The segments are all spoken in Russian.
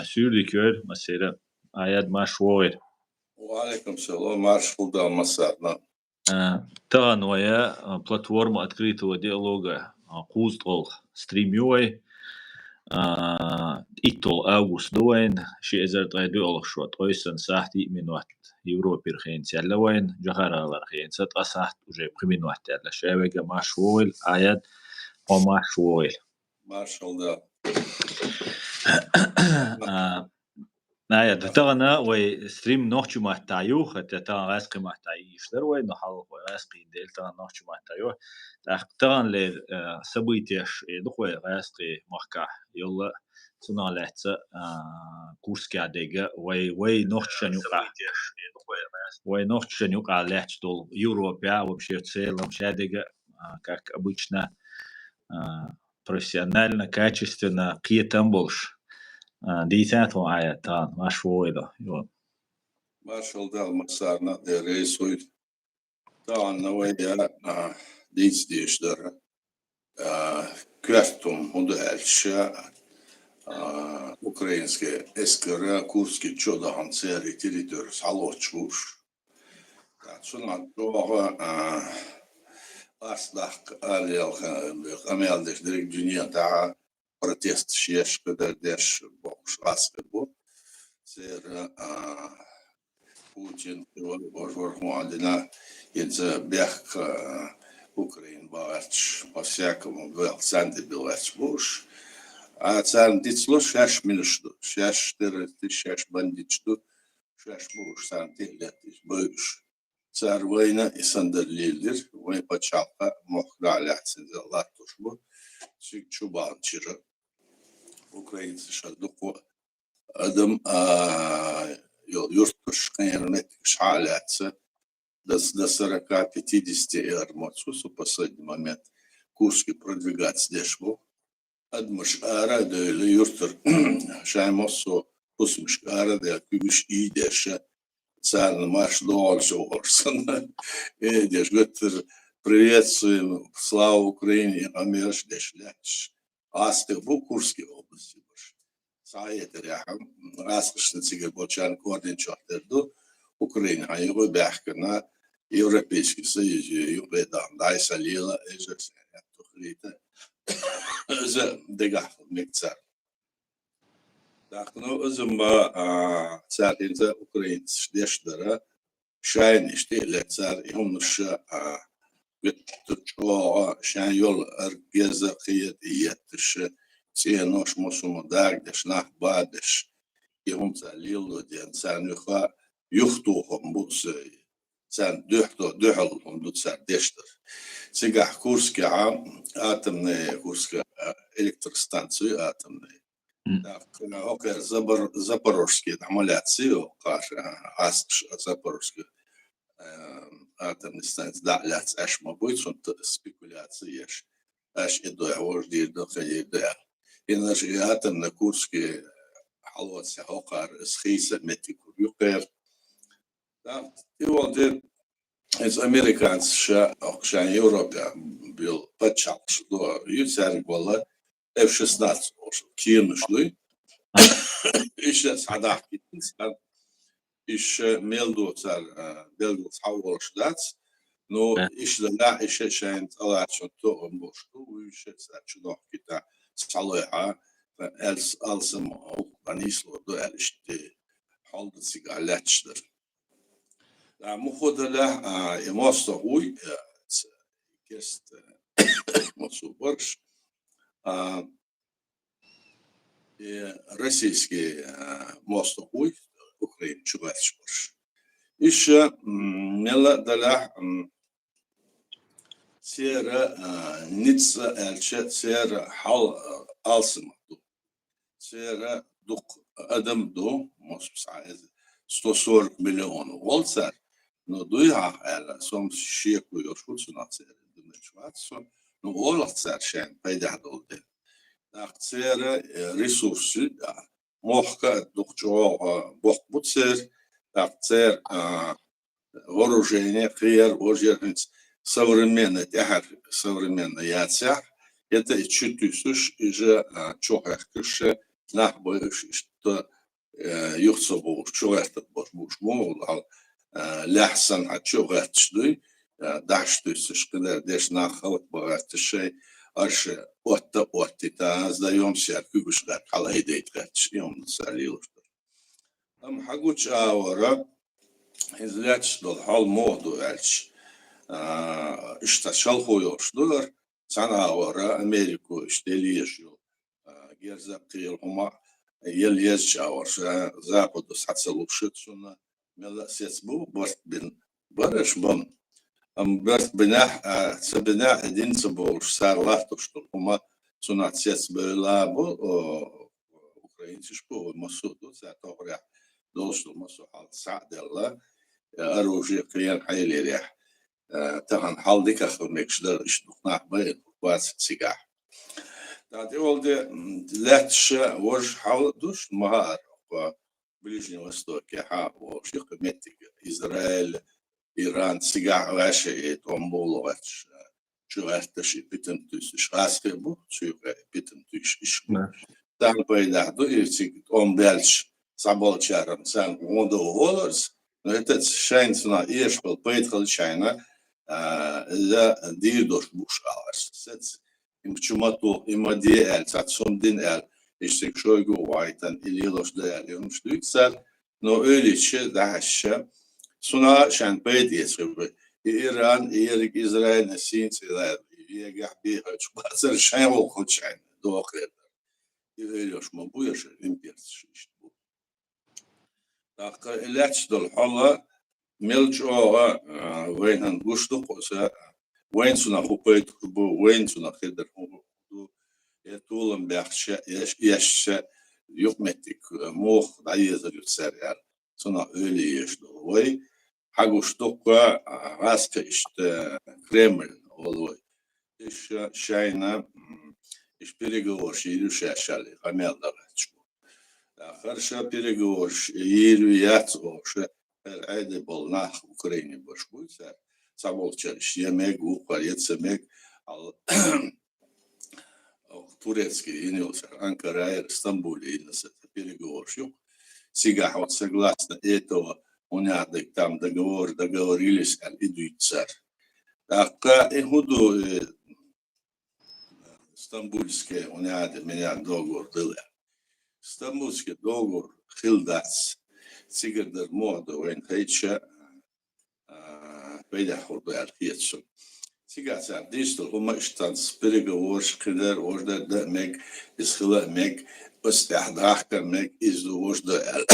Sürlikör mesela ayad maşvoir. وعليكم السلام маршал да مسارنا. Таган вая платформа открытого диалога Кузтол стримюй Итол август дуайн шизер тайдуолх шот ойсан сахти минут Европир хен сяллавайн жахаралар хен сат асахт уже приминут тялла шавега машвоил ayad помашвоил маршал да. Naja, tagna way stream nochtju mahtayu hatta tagan rasqi mahtayiishlar way nahal way rasqi del tagan nochtju mahtayu tagan le sabitish duqway rasqi mahka yolla tuna letsa kurski adega way nochtju yuqa лечь дол Европе вообще в целом шадега как обычно профессионально качественно қиетан больше ديتات وعيا تان مش ويدا يو маршал да مسارنا رئيسوي طبعا نويا ديتس ديشدر كرتم مودالشا украинские эскера курски чодахан цери територ салочуш цуна дога аслах алел амелдеш дирек дюния та протест шеш кадардеш бокш аспебу сер Путин ворху адина из бех Украин бач по всякому был санди билач буш а цан дицло шаш минушту шаш шаш бандичту шаш буш санти летиш буш цар война и сандалилдир вой пачалка мохдаляцин залатушбу чик чубанчира украинцы шадуку адам юртуш кайрнет шалятся до 40-50 армацусу в последний момент Курский продвигаться дешево. Адмаш ара да юртур шаймосо пусмиш ара да кюш идеша царный марш дольше орсон. Идеш гутер приветствуем славу Украине амеш дешляч. Асты в Курской области. Саетер яхам раскошный цигер бочан координ чартерду Украина а его бяхкана Европейский Союз юбедан дайса лила эжерсен тухлита за дегахл мекцар. Так ну зумба цар инза украинц дештара шайниш теле цар юмша гетчо шайн йол аргеза қиет иеттиш Ценош мусумо дагдеш нах бадеш иум залило ден цанюха юхтухом бутсе цан дөхлом дутсар дештер сега Курский атомная Курская электростанция атомная так окер запорожские амуляции ас запорожские атомные станции да ляц аш мабуть спекуляции аш и до вождир до ходир Energie атомная Курские халватся хокар схиса метику юкер да и вот из американца окшан Европе был подчалш до юцарь была F-16 кинушлый еще садах инсан еще мелду цар белгу хаволш дац но еще да еще шайнт алачо то он бошту еще сачно кита صالحة ألسم أنيسلو دو ألشتي حال سيجالاتشدر. مخدله إماستهوي كست مصوبرش российский мостовой Украин чувачборш. Еще мела даля سير نتسا الشات سير حال ألسمتو سير دق أدم دو مصبص عايز 140 مليون والسر ندويها على سوم شيء ويشوت سنات سير دمشوات سو نقول سير شان بيده دول ده سير ريسورس محكا دكتور بوك سير سير вооружение خير вооружение современный тяхар современный яцях это чуть-чуть и же чохах кыше نحبش işte yoksa bu çok artık boş mu al lahsan hat çok artıştı daştı kadar deş nahalık bağırtı şey arşı otta ta zdaемся kübüşler hala hidayet yom salıyor am haguç avara izlaç dol hal modu elç işte şalhoyorlar sana avara Ameriku işte yaşıyor Gerzaktil huma yel yazıyor Zapadı satılışıt sonra mela ses bu bast bin barış bun am bast binah sabina edin sabur sarlat tuştur huma sonra ses böyle bu Ukrayinci bu masudu zaten dostum masu hal sa'della أروجي قيان حيلي ريح طبعا حال ديك أخذ ميكشدر اشتقنا بين واس سيجاح تعطي ولدي لاتش ورج حال دوش مهار بليجني وستوك حا وشيق ميتك إسرائيل إيران سيجاح واشي تومبولو واتش شو هاتشي بيتم توش شاسكي بو شو بيتم توش إشكو تعال بيدا دو يسيك توم بيلش صعبال شارم سان $1 это шайнсна ешпел поехал чайна за дирдош бушалас сец им чумату имади эл сатсом din el işte şöyle vaytan ililos da yumuşluksa no öyle şey daha şey suna şan peydiye İran İrak İsrail nesinseler yegah bir bazı şey okuyacağım doğru öyle mu bu yaşa impirs işte bu dakika ilaç dol hala ملجوها وين هنقصدق وسا وين سنا خوبيت كربو وين سنا خدر هو يطولن بيخش يش يقمتك موخ دايز السريال سنا öyle yaşlı وي حقوشتق راست işte Kreml oluyor iş şeyna iş переговор ширюше шали хамелдar çıkıyor Хорошо переговор yürüyat o Erayda bolnah Ukrayna boş buysa sabolçar yemek uqaryat semek al Турецкий iniyorsa Анкара İstanbul ilse переговор yok Сигах вот согласно этого у них там договорились идут царь так худу стамбульский у них меня договор был стамбульский договор хилдац سيجردر موضوع وين هيتشا بيدا حرب الخيتشو سيجاسا ديستو هما اشتان سبيريغا ورش قدر وردا دا ميك اسخلا ميك استحضاح كان ميك ازدو ورش دا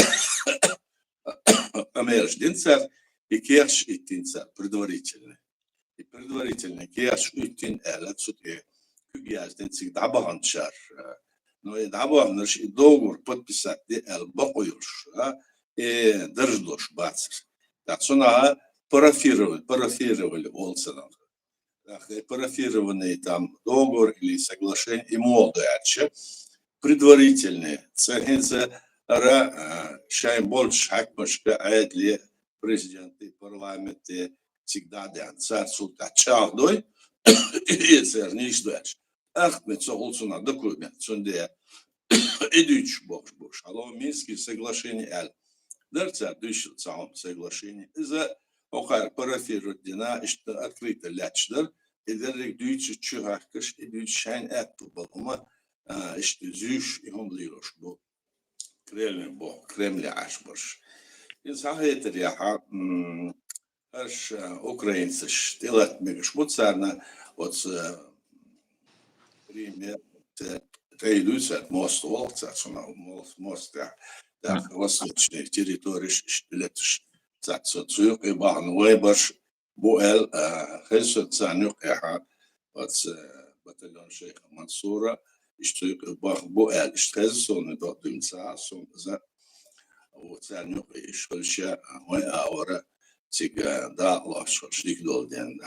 اميرش دينسار يكيرش اتينسار предварительно и предварительно киерш اتين элат сутке кугиаз динсик дабаганчар но и дабаганш и договор подписать де эл бакуюш держдош бацер. Так что парафировали олсена. Парафированный там договор или соглашение и молодые предварительные. Ценится шайм больше хакмашка айдли президенты парламенты всегда дан царцу тачардой и церниш дальше. Ахмед согласен на документ. Сонде идущ бош. Алло Минские соглашения аль. Дерца дышит сам соглашение. За охар парафировать дина, что открыто лячдер, и дерек дюйче чухакаш, и дюйч шайн эту балума, что зюш и он лирош бо. Кремля ашбош. И сахетер яха, аж украинцы штилат мегаш муцарна, от пример, Рейдуйся мост волкца, мост, так, восточной территории летиш цацуюк и бан вейбаш буэл хельсо цанюк яха от батальон шейха Мансура иштуюк и бах буэл иштхезсо не дотимца сом за вот цанюк ишхольша мой аура тига да лашо шлик долден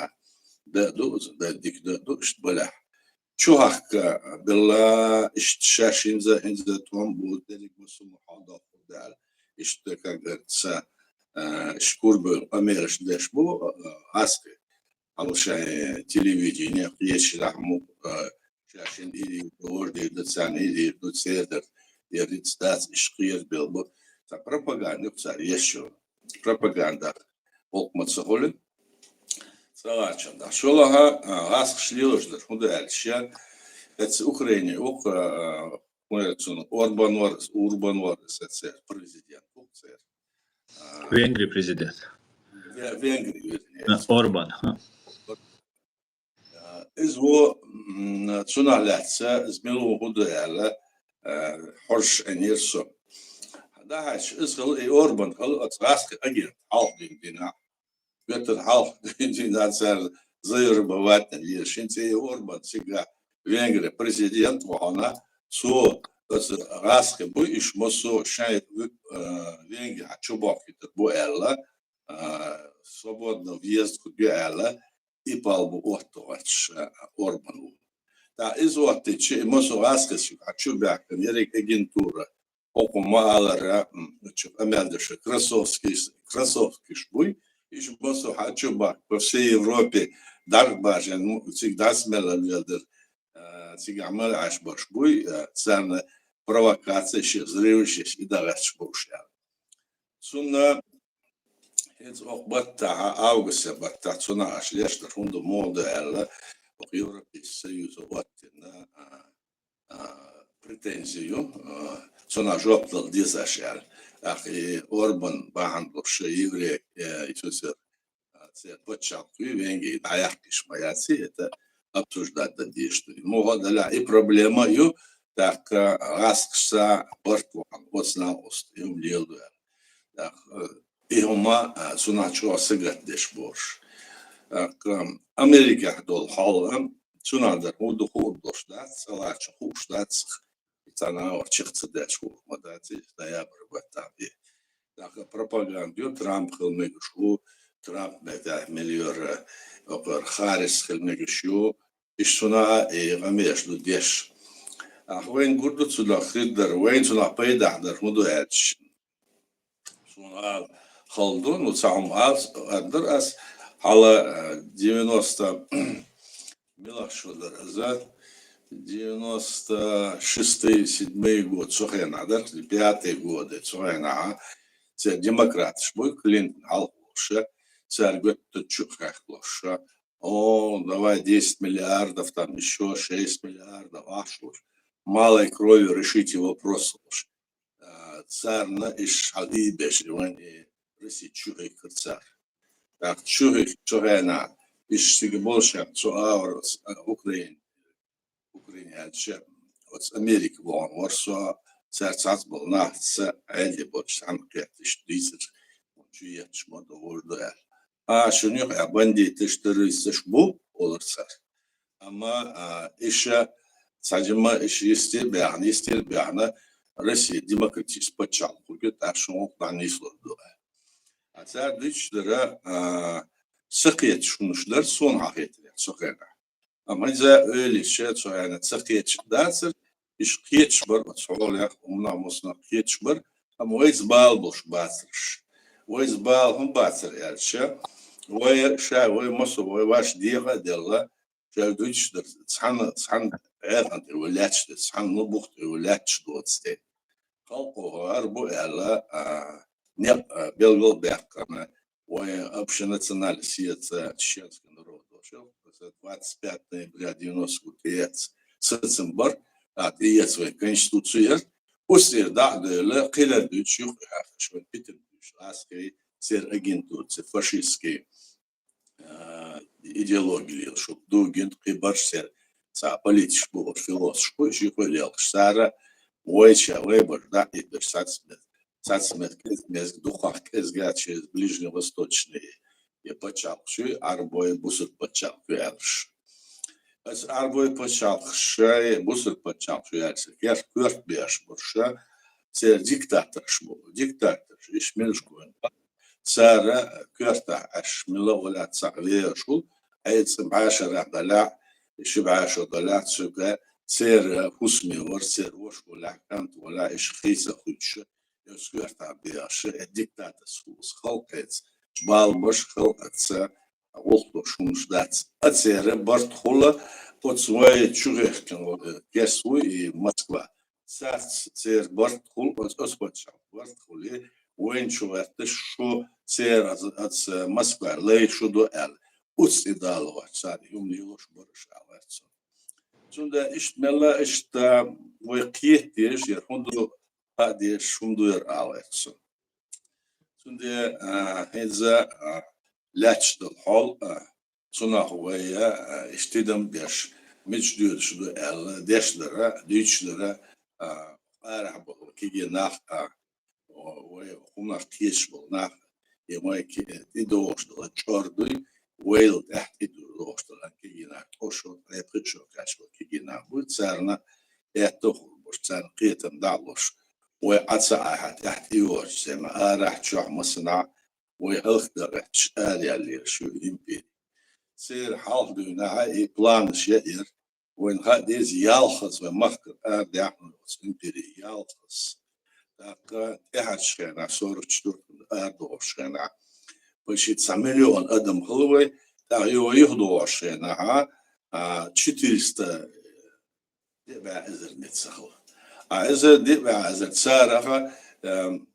да дуз да дик да душ бала شوهك بالله اشتشاش إنزا توم بودلك مسو محاضر دال اشتكاك سا شكور بأميرش داش بو عسكر علشان تلفزيون قياش لحمو شاشين إيدي ورد يدتسان إيدي يدتسيدر يريد ذات إشقير بالبو تا пропаганда царь еще пропаганда окмат сахолин салачан да шолаха аск шлилошдер худальща это Украине ок мэрцун урбан варс это президент Венгрия президент. Венгрия Орбан. إذا صنع زميله هذا حرش أنيرسو ده هاش إذا أوربان خلق أتراسك أجر حال دينا بيتر حال دينا صار زير بواتنا ليشين تي أوربان سيجا فينغري بريزيدنت وهنا سو بس راسك بو إيش مسو شايد فينغري هتشوفه بو إلا свободно въезд куда и палбу оттовач Орбану. Та изоте че мосо раскasi хочу бяк нерек агентура око малара че амелдеше Красовский шбуй и мосо хочу бак по всей Европе дарбажен всегда смело лидер сигамал ашбар шбуй царна провокация ще взрывище и дараш бушя. Сунна Het ook batta august batta zona asliest rond de model op Europese Unie wat pretensio zona jobdal dizashal akhi Orban behandelt şehirle isoser це початку венги аяркиш маяци это обсуждать да действует моделя и проблема ю так раскса портван оснаост им лелду так и هما صناعة سجلت دشبورش. أمريكا دول حالهم صناعة ودخول دوشدات صلاة خوشدات تناور شخص دشبور مداتي ديابر بتابي. لكن propaganda ترامب خلميشو ترامب بده مليار أقر خارج خلميشو إيش صناعة غميش لوديش. وين قردو صناعة خدر وين صناعة بيدا حدر مدوهاتش. صناعة خلدون وتسعهم أقدر أس على 90 ملا شو درجات 96-7 год сухена да 5 годы сухена це демократ шбой Клинтон алша царь чухах лоша о давай 10 миллиардов там еще 6 миллиардов ашло малой кровью решите вопрос царь на иш алибеш вани Россия чухай кырцар. Так чухай чухайна ишсиге больше цуаур Украине альше от Америки вон Варшава царь был на ц айде больше ан кертиш дисер чует шмода волдуя. А шунюк бандиты террористы бу оларсар. Ама иша саджима иш истер бяна Россия демократический почал кугет ашон планисло. А царь дичдера сакет шунушлар сон хахетler сокена. Ama öyle şey söylenen sakiyet derser iş kiyet var çoğalya umna musna kiyet var ama o izbal boş basır. O izbal hum basır yani şey o maso o baş diye della şey duyuşdur san erhan devletçi san no buht devletçi dostte. Halko var bu ela ne belgol bekana o общенациональная сеть чеченского народа. 25 ноября 93 сентябрь и свою конституцию после да قيل дучух شو питер аски сер агентур фашистский идеологии что дугин прибарсер са политическую философию еще полял сара ойча выбор да и сацмет без духа кезга через ближневосточный je počalkšu, arbo je busut počalku jelš. As arbo je počalkšu, je busut počalku jelš. Kjer kurt běž burša, se diktator šmu. Diktator, išmilškuin. Sara kurta ašmila vola cagvėšul, eitsam ašara dala, išibāšo dala tsuka, ser husmior, ser voškula kant vola iškhysa khutša, jos kurta běž, diktator sus halkets. Балбаш хал отца олто шумшдац отсере барт хола под свое чугехкен кесву и Москва ساس تير برت خل أسبوع شام برت خلي وين شو شو تير أز مسكر لي شو دو ال أس إدالو ساري يوم يلوش برش على توندا إشت ملا إشت وقيت ديش يرهندو هاديش شومدو يرعى توندا هذا لاتش الحال تنا هويا اشتدم ديش مش دير شدو ال ديش درا ديش درا أرحب كي ناخ وهم كيش بنا يماي كي يدوش دلا شاردوي ويل تحت يدوش دلا كي ناخ أشوا ريبتشو كاشوا كي ناخ بتسارنا يتوه بس تسار قيتم دعوش وعسى أحد تحت يوش زي ما أرح شو مصنع ويهخدر شالي اللي شو يمكن سير حال دونا أي بلان شيء وين هذا يالخص ومخر أرجع إمبري يالخص تاك إحد شينا صور شدور أردو شينا بشيت 9 مليون أدم هلوي تا يهدو شينا 400 دبع إزر نتسخل إزر دبع إزر تسارخ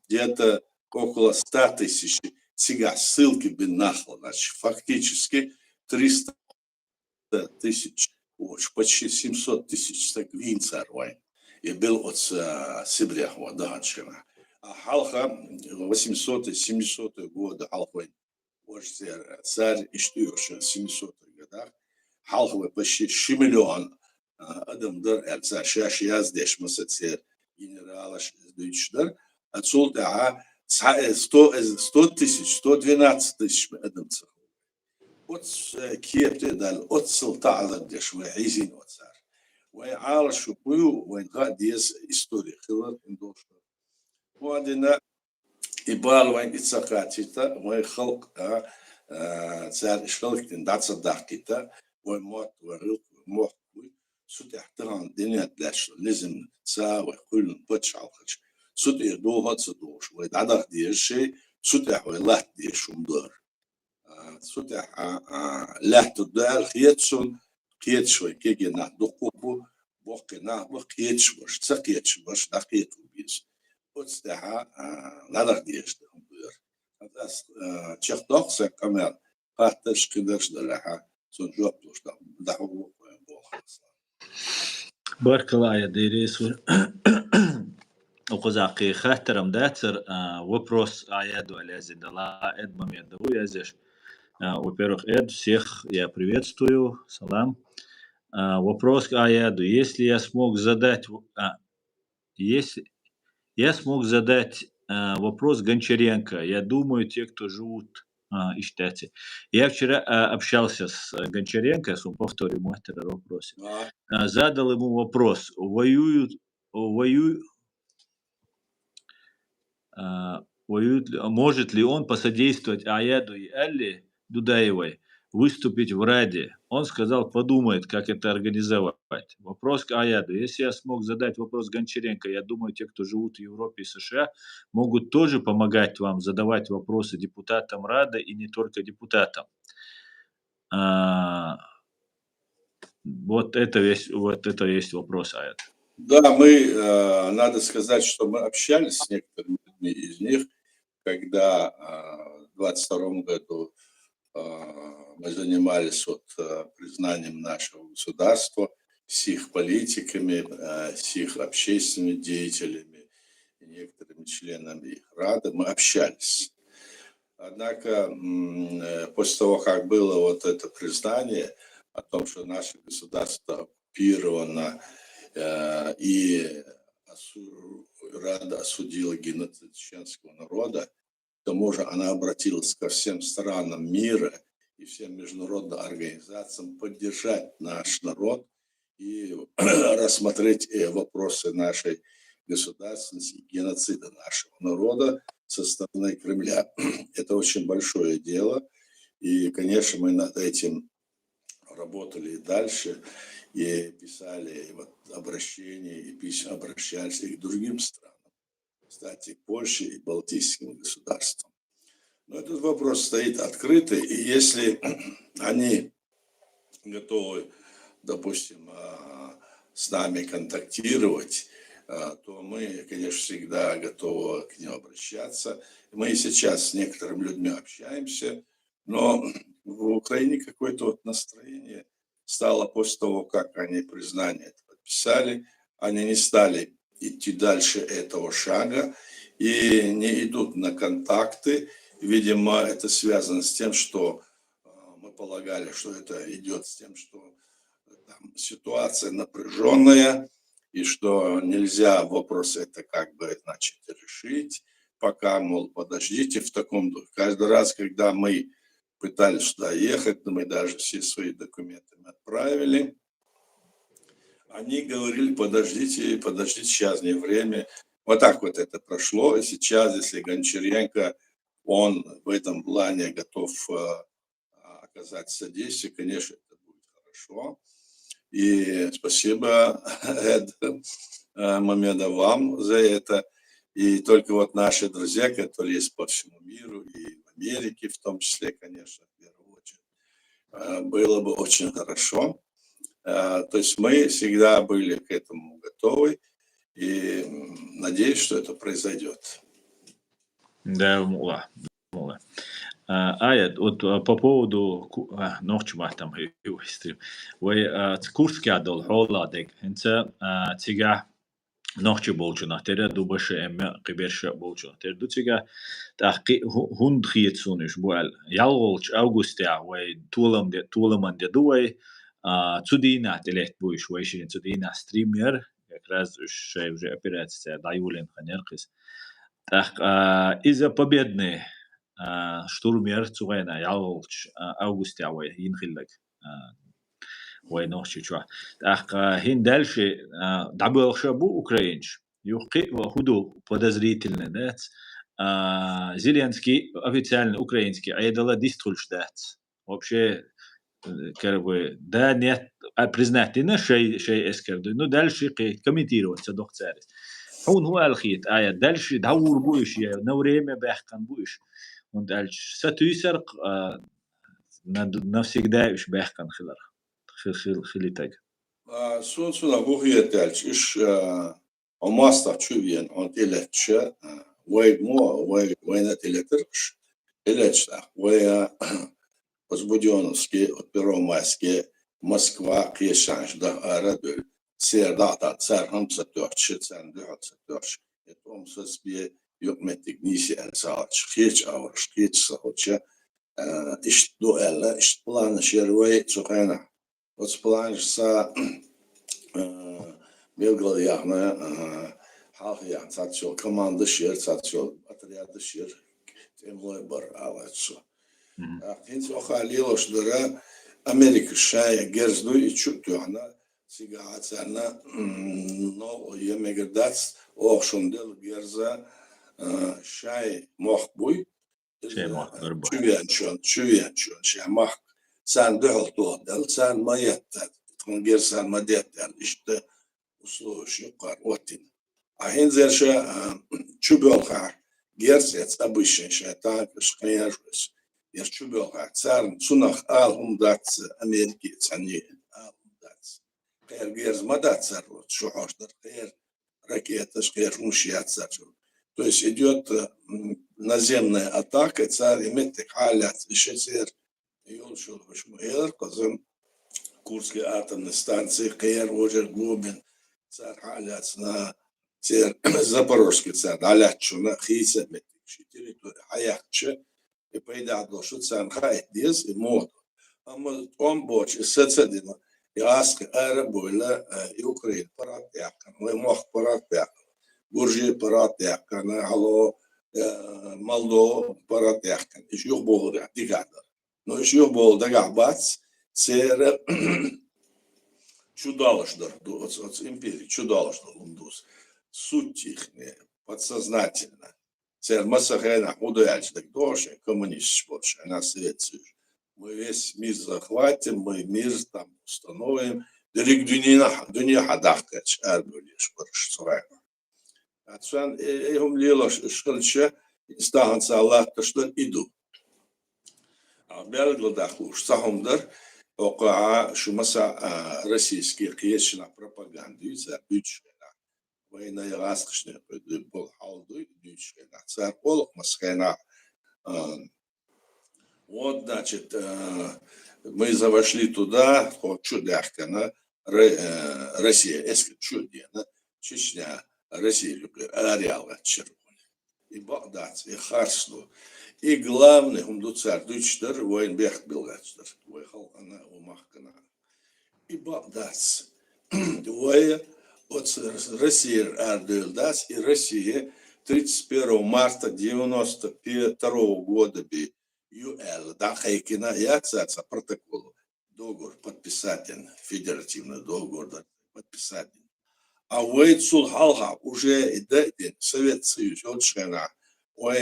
где-то около 100 тысяч сега ссылки بالنахло, значит, фактически 300 тысяч, почти 700 тысяч гвинцар, и был от Сибиря, Даханшина. А халха 800-700 года халха, царь Иштюш, 700 годах, халха почти 6 миллион адам дар, царь шаш яздеш, масацер, генерала Дойчдар, отсюда 100 тысяч, 112 тысяч адам царь. Вот كيف تقدر أتصل تعذر ديش وعايزين وتصار وعال شوفيو وين قاديس إستوري خلال إندوش وعندنا إبال وين إتساقاتيتا وين خلق صار إشخلق تندعت صداقتيتا وين موت ورق موت سوت احترام دنيا تلاش لازم تساوي كل بتش على خش سوت يدوها تصدوش وين عدق ديش سوت وين ديش ومدار سوتح لا تدال خيتشون خيتشوي كي نا دقوبو بوقنا بخيتش باش تسقيتش باش دقيتو بيس وتستها لا ديش دمبر هذا تشخدوق كمان قاتش كدرش دلها سون جوبلوش دعو بارك الله يا ديريس وقزاقي خاطرم داتر وبروس آيادو алязин дала эд момент язеш. Во-первых, Эд, всех я приветствую, салам. Вопрос к Аяду. Если я смог задать вопрос Гончаренко, я думаю, те, кто живут в штате. Я вчера общался с Гончаренко, с повторю мой вопрос. Задал ему вопрос, может ли он посодействовать Аяду и Элли Дудаевой выступить в Раде. Он сказал, подумает, как это организовать. Вопрос к Аяду. Если я смог задать вопрос Гончаренко, я думаю, те, кто живут в Европе и США, могут тоже помогать вам задавать вопросы депутатам Рады и не только депутатам. Вот это есть вопрос, Аяд. Да, надо сказать, что мы общались с некоторыми людьми из них, когда в 22 году мы занимались признанием нашего государства с их политиками, с их общественными деятелями и некоторыми членами их Рады. Мы общались. Однако после того, как было это признание о том, что наше государство оккупировано и Рада осудила геноцид чеченского народа, к тому же она обратилась ко всем странам мира и всем международным организациям поддержать наш народ и рассмотреть вопросы нашей государственности и геноцида нашего народа со стороны Кремля. Это очень большое дело, и, конечно, мы над этим работали и дальше, и писали обращения, и письма обращались и к другим странам. Кстати, к Польше и Балтийским государствам. Но этот вопрос стоит открытый, и если они готовы, допустим, с нами контактировать, то мы, конечно, всегда готовы к ним обращаться. Мы и сейчас с некоторыми людьми общаемся, но в Украине какое-то вот настроение стало после того, как они признание это подписали, они не стали идти дальше этого шага и не идут на контакты. Видимо, это связано с тем, что мы полагали, что это идет с тем, что там ситуация напряженная, и что нельзя вопрос это как бы, значит, решить, пока, мол, подождите в таком духе. Каждый раз, когда мы пытались сюда ехать, мы даже все свои документы отправили, они говорили, подождите, сейчас не время. Вот так вот это прошло, и сейчас, если Гончаренко, он в этом плане готов оказать содействие, конечно, это будет хорошо. И спасибо, Эд Мамеда, вам за это. И только вот наши друзья, которые есть по всему миру, и в Америке в том числе, конечно, в первую очередь, было бы очень хорошо. То есть мы всегда были к этому готовы, и надеюсь, что это произойдет. Да, мула. Аят, вот по поводу ночь там стрим. Вы курс кадол холодек. Инца тига ночь болчуна. Тере дубаше эме киберше болчуна. Тере дутига тахки хунд хиетсуниш буал. Ялголч августя. Вы туламан де дуай. Цудина телет буиш. Вы шин цудина стример. Как раз уже операция даюлен ханеркис. Так, из-за победный штурмер цугайна ялч августе авай инхиллак вай ночи чуа. Так, хин дальше дабл шабу украинч. Юхи худу подозрительно, да? Зеленский официально украинский, а это диструльш, да? Вообще, как бы, да, нет, признательно, шей эскерду. Ну, дальше комментироваться, доктор. هون هو الخيط آية دالش دور بوش يا نوريمة بيحكن بوش وندالش ستويسرق نفسك دايش بيحكن خليتك Sun suna buhiyettelç iş omasta çüviyen on iletçe way more way net iletirş iletçe way возбуденновский от Первомайске Москва кешанж да арадөл сердата цархам сатörç sen döhsatörç etom sesbiye yökmettik nisi en saat hiç avırış hiç saatça iş duella iş planı şervey çokayna вот планшса Белгородяхна халхия цацо команда шер цацо отряда шер темлой бар алачо Хинц охалило шдара Америка шая герзду и чуктухна сигацана но емегдац охшундел герза шай мохбуй чувенчон шамах sen döhöltuodel sen majetta tongir sen madetel işte uslu şukar otin ahin zerşe çubölha gerzet abışın şeytan kışkayarız yer çubölha sen sunah al umdat Ameriki sani al umdat kayar gerz madat sarot şu hoşlar kayar ракеты kayar muşiyat sarot то есть идет наземная атака царь имеет халят еще Юлшул Башмуэр, Казан, Курской атомной станции, Каир Роджер Губин, царь Халяц на Запорожский царь, Алячуна, Хиса, территория Хаякча, и поедал, что царь Хайт Диз и Моду. Он боч, и Сацадина, и Аска, Арабуйла, и Украина, Паратякан, Лемох Паратякан, Гуржи Паратякан, Алло, Молдо Паратякан, и Юхболда, Дигадер. Но еще был дагабац, цер чудалышдар, от империи, чудалышдар лундус. Суть их подсознательно. Цер массахайна удальч, так тоже коммунист больше, она светит. Мы весь мир захватим, мы мир там установим. Дерек дуния хадахкач, арбулиш, паршцурайна. Отсюда им лилош шкальче, стаганца Аллах, что иду. Белградах уж сахомдар окаа шумаса российские киечна пропаганды за бюджета وين يغاسقشني بول حالدو ديشنا цар полок маскена. Вот, значит, мы завошли туда, чудяхкана, Россия, если чудена, Чечня, Россия, ареал червоный. И Багдад, и Харслу. И главный, царь Дучтер, воин бех Белгачтер, выехал она у Махкана. И Багдад, воин от России Ардельдас, и Россия 31 марта 92 года би ЮЛ, да, хайкина, я цаца протокол, договор подписателен, федеративный договор подписателен. А вы цулхалха уже и дайте Совет Союз, он шена, ой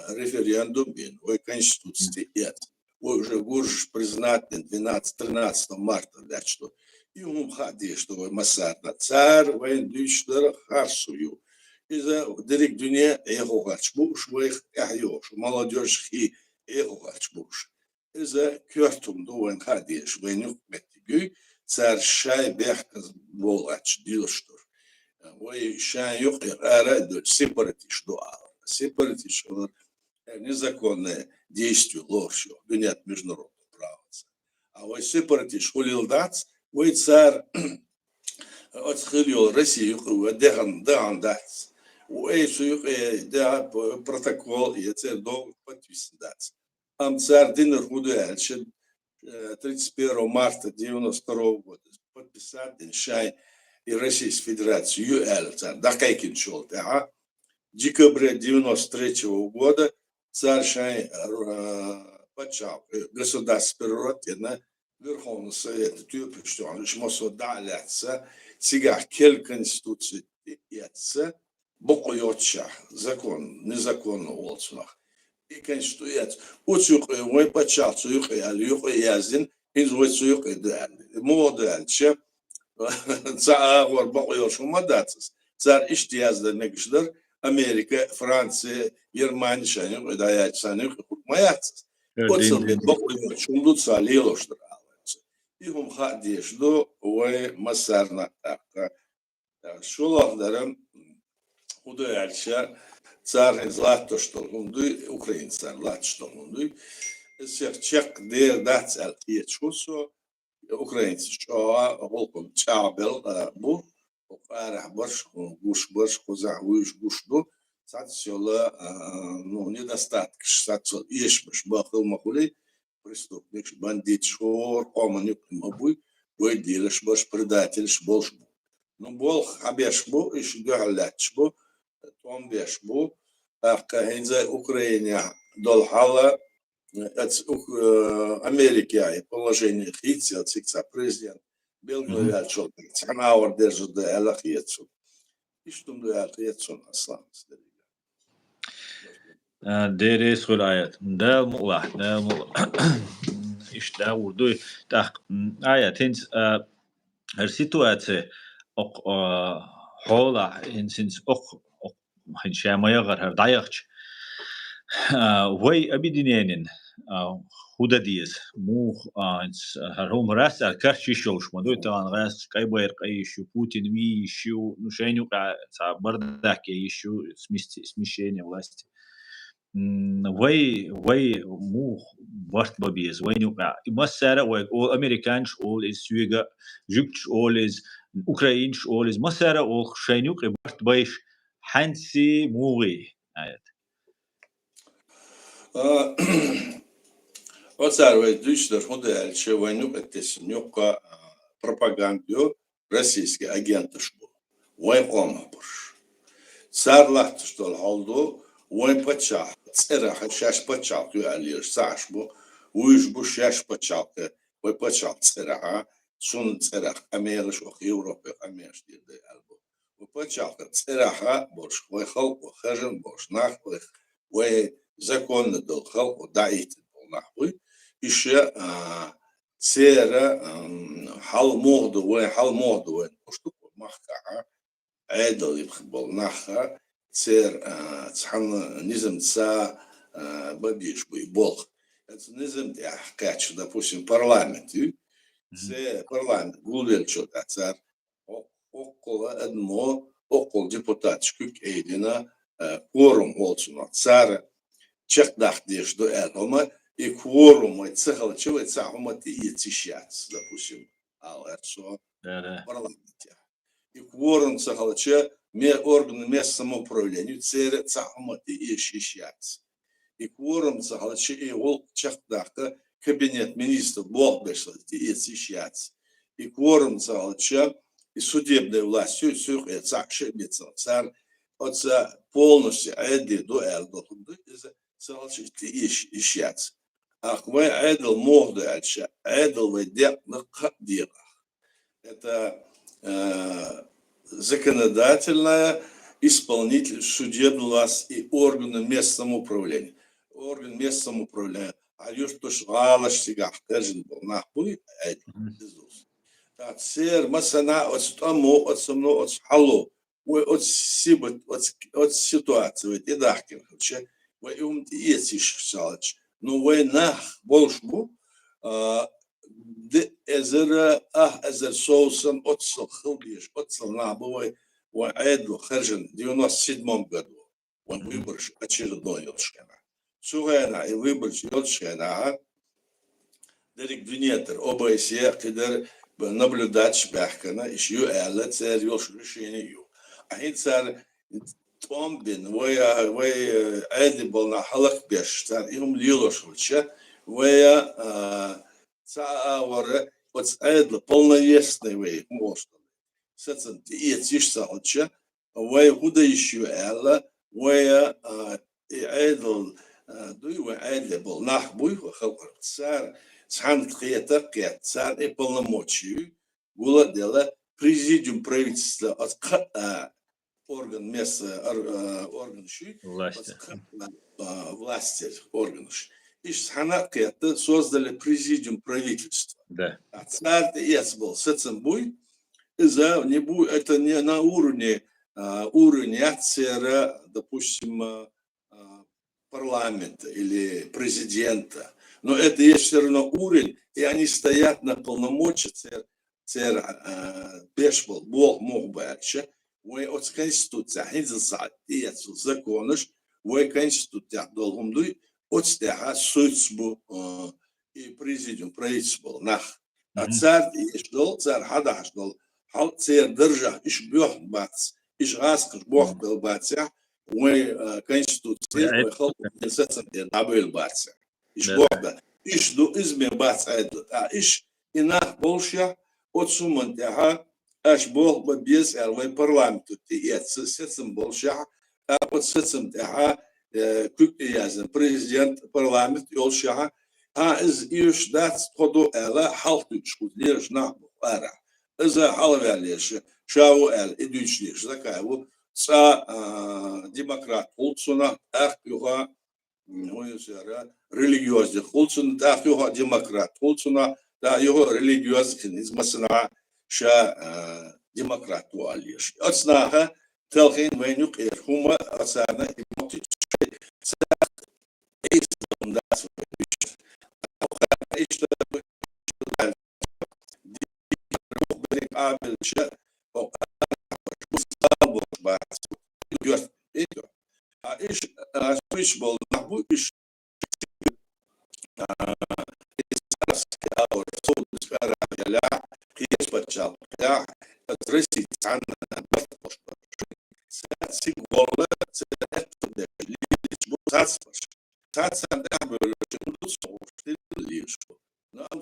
референдум бин, ой конституции нет, ой уже гурж признателен 12-13 марта, да что, и умхади, что вы масатна, царь, воин дюштер, харсую. إذا درك دنيا إيغوغاتش بوش ويخ إحيوش ومالاديوش خي إيغوغاتش بوش إذا كيرتم دوين خاديش وين يقمتيجي صار شاي بيحكز بولاتش ديلشتور وي شاي يقير أراد سيبراتيش دوار سيبراتيش незаконное действие ложью дунят международного права. А вот сепаратиш улил дать, вы царь отсхилил Россию, деган дать. Да протокол и это долго подписать. Царь Динер Худуэльш 31 марта 92 года подписать Шай и Российской Федерации ЮЛ, да каким шел, ага. Декабря 93 года царь Шай почал государственный переворот, Верховный Совет Этиопии, что он лишь может удаляться, сега кель конституции яца, бокойотча, закон, незаконно олцмах. И конституция, уцюхай, мой почал, цюхай, алюхай, яздин, инзуй цюхай, дали. Модальча, цар бокойотча, мадацис. Цар ишти яздан негшдар, Америка, Франция, Германия, шанюх, даять шанюх, маяцис. Оцелбет бокойотча, умдуца, лилоштар. Ихум хадиш до ой масарна така. Шулахдарам удальча цар злато что мунду украин цар лат что мунду. Серчек дер дац альтиечусо украинцы что волком чабел бу арах баш гуш баш коза уж гушду сатсёла ну недостаток сатсо ешмеш бахыл махули преступник, бандит, шор, оманюк, мабуй, ой, делаешь, бош, предатель, бош. Ну, бол, обеш бу, еще галач бу, том беш бу, а кахинза Украине долхала, Америки, положение хитсел, цикса президент, Белград, что цанаур держит да элахиецу. И что да элахиецу на славу. ديريس غلايات ده مقلع ده إيش ده وردوي تاق آيات هنس السيتواتي أق حولا هنسنس أق هنشا ما يغر هردايخش وي أبي دينين خودا ديز مو هنس هرهم راس الكرشي شوش ما دوي طبعا راس كاي بير كاي شو بوتين وي شو نشين يقع بردك يشو اسمي ولاستي وي مو وقت ببيز وين يوقع مسارة all Americans all is سويجا جبتش all is Ukrainians all is مسارة all شين يوقع وقت بايش حنسي موغي وصار ويدوش در هذا الشيء وين يوقع تسنيوقع пропаганду российский агент شبو وين قام برش صار لحظة что الحالدو وين بتشاح صراحة شاش بتشاح يعليش ساش بو ويش بو شاش بتشاح وين بتشاح صراحة شون صراحة أميرش وخي أوروبا أميرش دير ده ألبو وبتشاح صراحة برش وخلق وخرجن برش ناخ وزكون دل خلق ودعيت نحوي إيش سيرة حال موضوع وين مشتوك محكعة عادل يبخبل ناخا سير تحن نظام تسا ببيش بيبول это низм حكاية допустим парламент се парламент гулел что-то цар около одного окол депутат шкük eydine quorum olsun. Sar чехдах дежду элома и quorum цехалчу цахумати ицишяц, допустим, алэрсо парламенте. И quorum цехалчу органы местного самоуправления цере цахумати ишишяц. И quorum цехалчу и ол чехдаха кабинет министров болбешлати ицишяц. И quorum цехалчу и судебной властью сюх и цахшебица цар отца полностью эди до элдохунду из цалчити ишяц. Ах вы эдл морды ача эдл вы дек на кадира. Это законодательная, исполнитель, судебная власть и органы местного самоуправления. Орган местного самоуправления. А юж то что галаш сигах каждый был нахуй эдл. Сер масана от тому от сомно от халу. От сибот от ситуации и дахкин вообще вы ециш салч но вы нах большбу эзер эзер соусан от сохлбиш от салнабой وعيد خرجن 97 году он выборш очередной елшкана сугана и выборш елшкана дерек двинетер ОБСЕ кедер наблюдать шбахкана еще элет сер елш решение ю أحيان صار توم بين ويا عادي بالنا حلق بيش صار إيهم ليلوش وشة ويا ساعة ورا وتعاد لبلنا يسني ويا موست ستن تيجيش سالشة ويا هدا يشيو على ويا عاد دوي وعاد بالنا حبوي وخلق صار سان قيادة قياد صار إبلنا موتشيو ولا دلا президиум правительства от орган места орган власти орган и сханак это создали президиум правительства. Да. А царь был с этим буй за не буй это не на уровне акция, допустим, парламента или президента, но это есть все равно уровень, и они стоят на полномочиях. Цер бешбол Бог мог бача, вы от конституция хизса и законыш, вы конституция должен быть от стеха судьбу и президиум правительства нах. А царь есть дол, царь хадаш дол, хал царь держа иш бьох бац, иш раскаш Бог был баця, вы конституция, вы хал несется набыл баця, иш Бог да, иш до изме бац айдут, а иш инах bolşa от сумантяха аж Бог без элвай парламенту ти сетсем болша а от сетсем тяха күк язен президент парламент йолша а из юш дат ходу эла халтучку леш на ара за халвалеш шау эл идүчлиш закаву са демократ улцуна ах юга ойсера религиозный улцун ах юга демократ улцуна да его религиозный измасна ша демократ уалиш отснаха телхин венюк хума асана имоти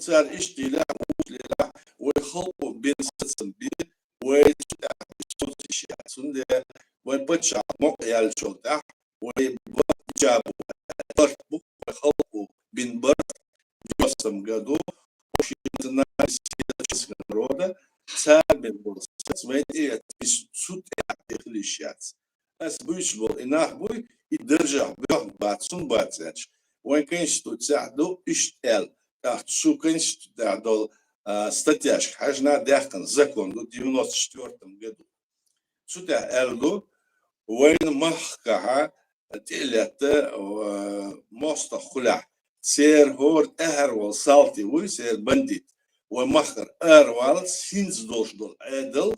صار اشتلاع ولا ويخلقوا بين ستم بين ويصوت الشيء سند ويبتشع موقع الشوطة ويجابوا بربو ويخلقوا بين برد جسم جدو وشيء الناس يسكنرودا صار بين برد وين إيه صوت يعطي الشيء أس بيشبه إنه بوي يدرجع بيوم بعد سن بعد زش وين كانش تساعدوا اشتغل شو كانش تعدل статьяшка хажна дяхкан закон в 94 году. Сюда элду войн махкаха телята моста хуля сер горд эрвал салти вой сер бандит вой махкар эрвал синз долждол эдл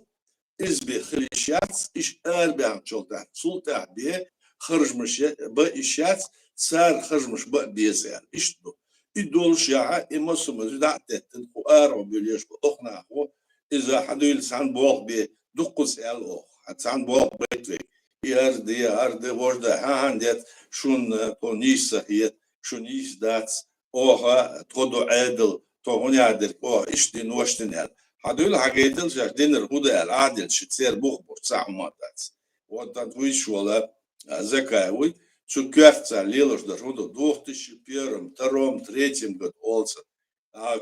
İzbi xilişyat iş erbeğen çolta. Sulta bir xırjmış bu işyat sar xırjmış bu biyezer. İşte bu. İdoluş ya emosyumuz da tettin. O aro bölüyor bu okna o. İza hadül san boğ bir dokuz el o. San boğ betvek. Yardı orada handet şun ponisa hiyet şun iş dat oha todo edil tohun yadır o işte noştin el. هدول حاجيدل جاردينر هودا العادل شتير بوخبور ساعة ماتات وانتان تويش ولا زكاوي شو كافتا ليلوش در هودا دوختش بيرم تروم تريتيم قد أولسا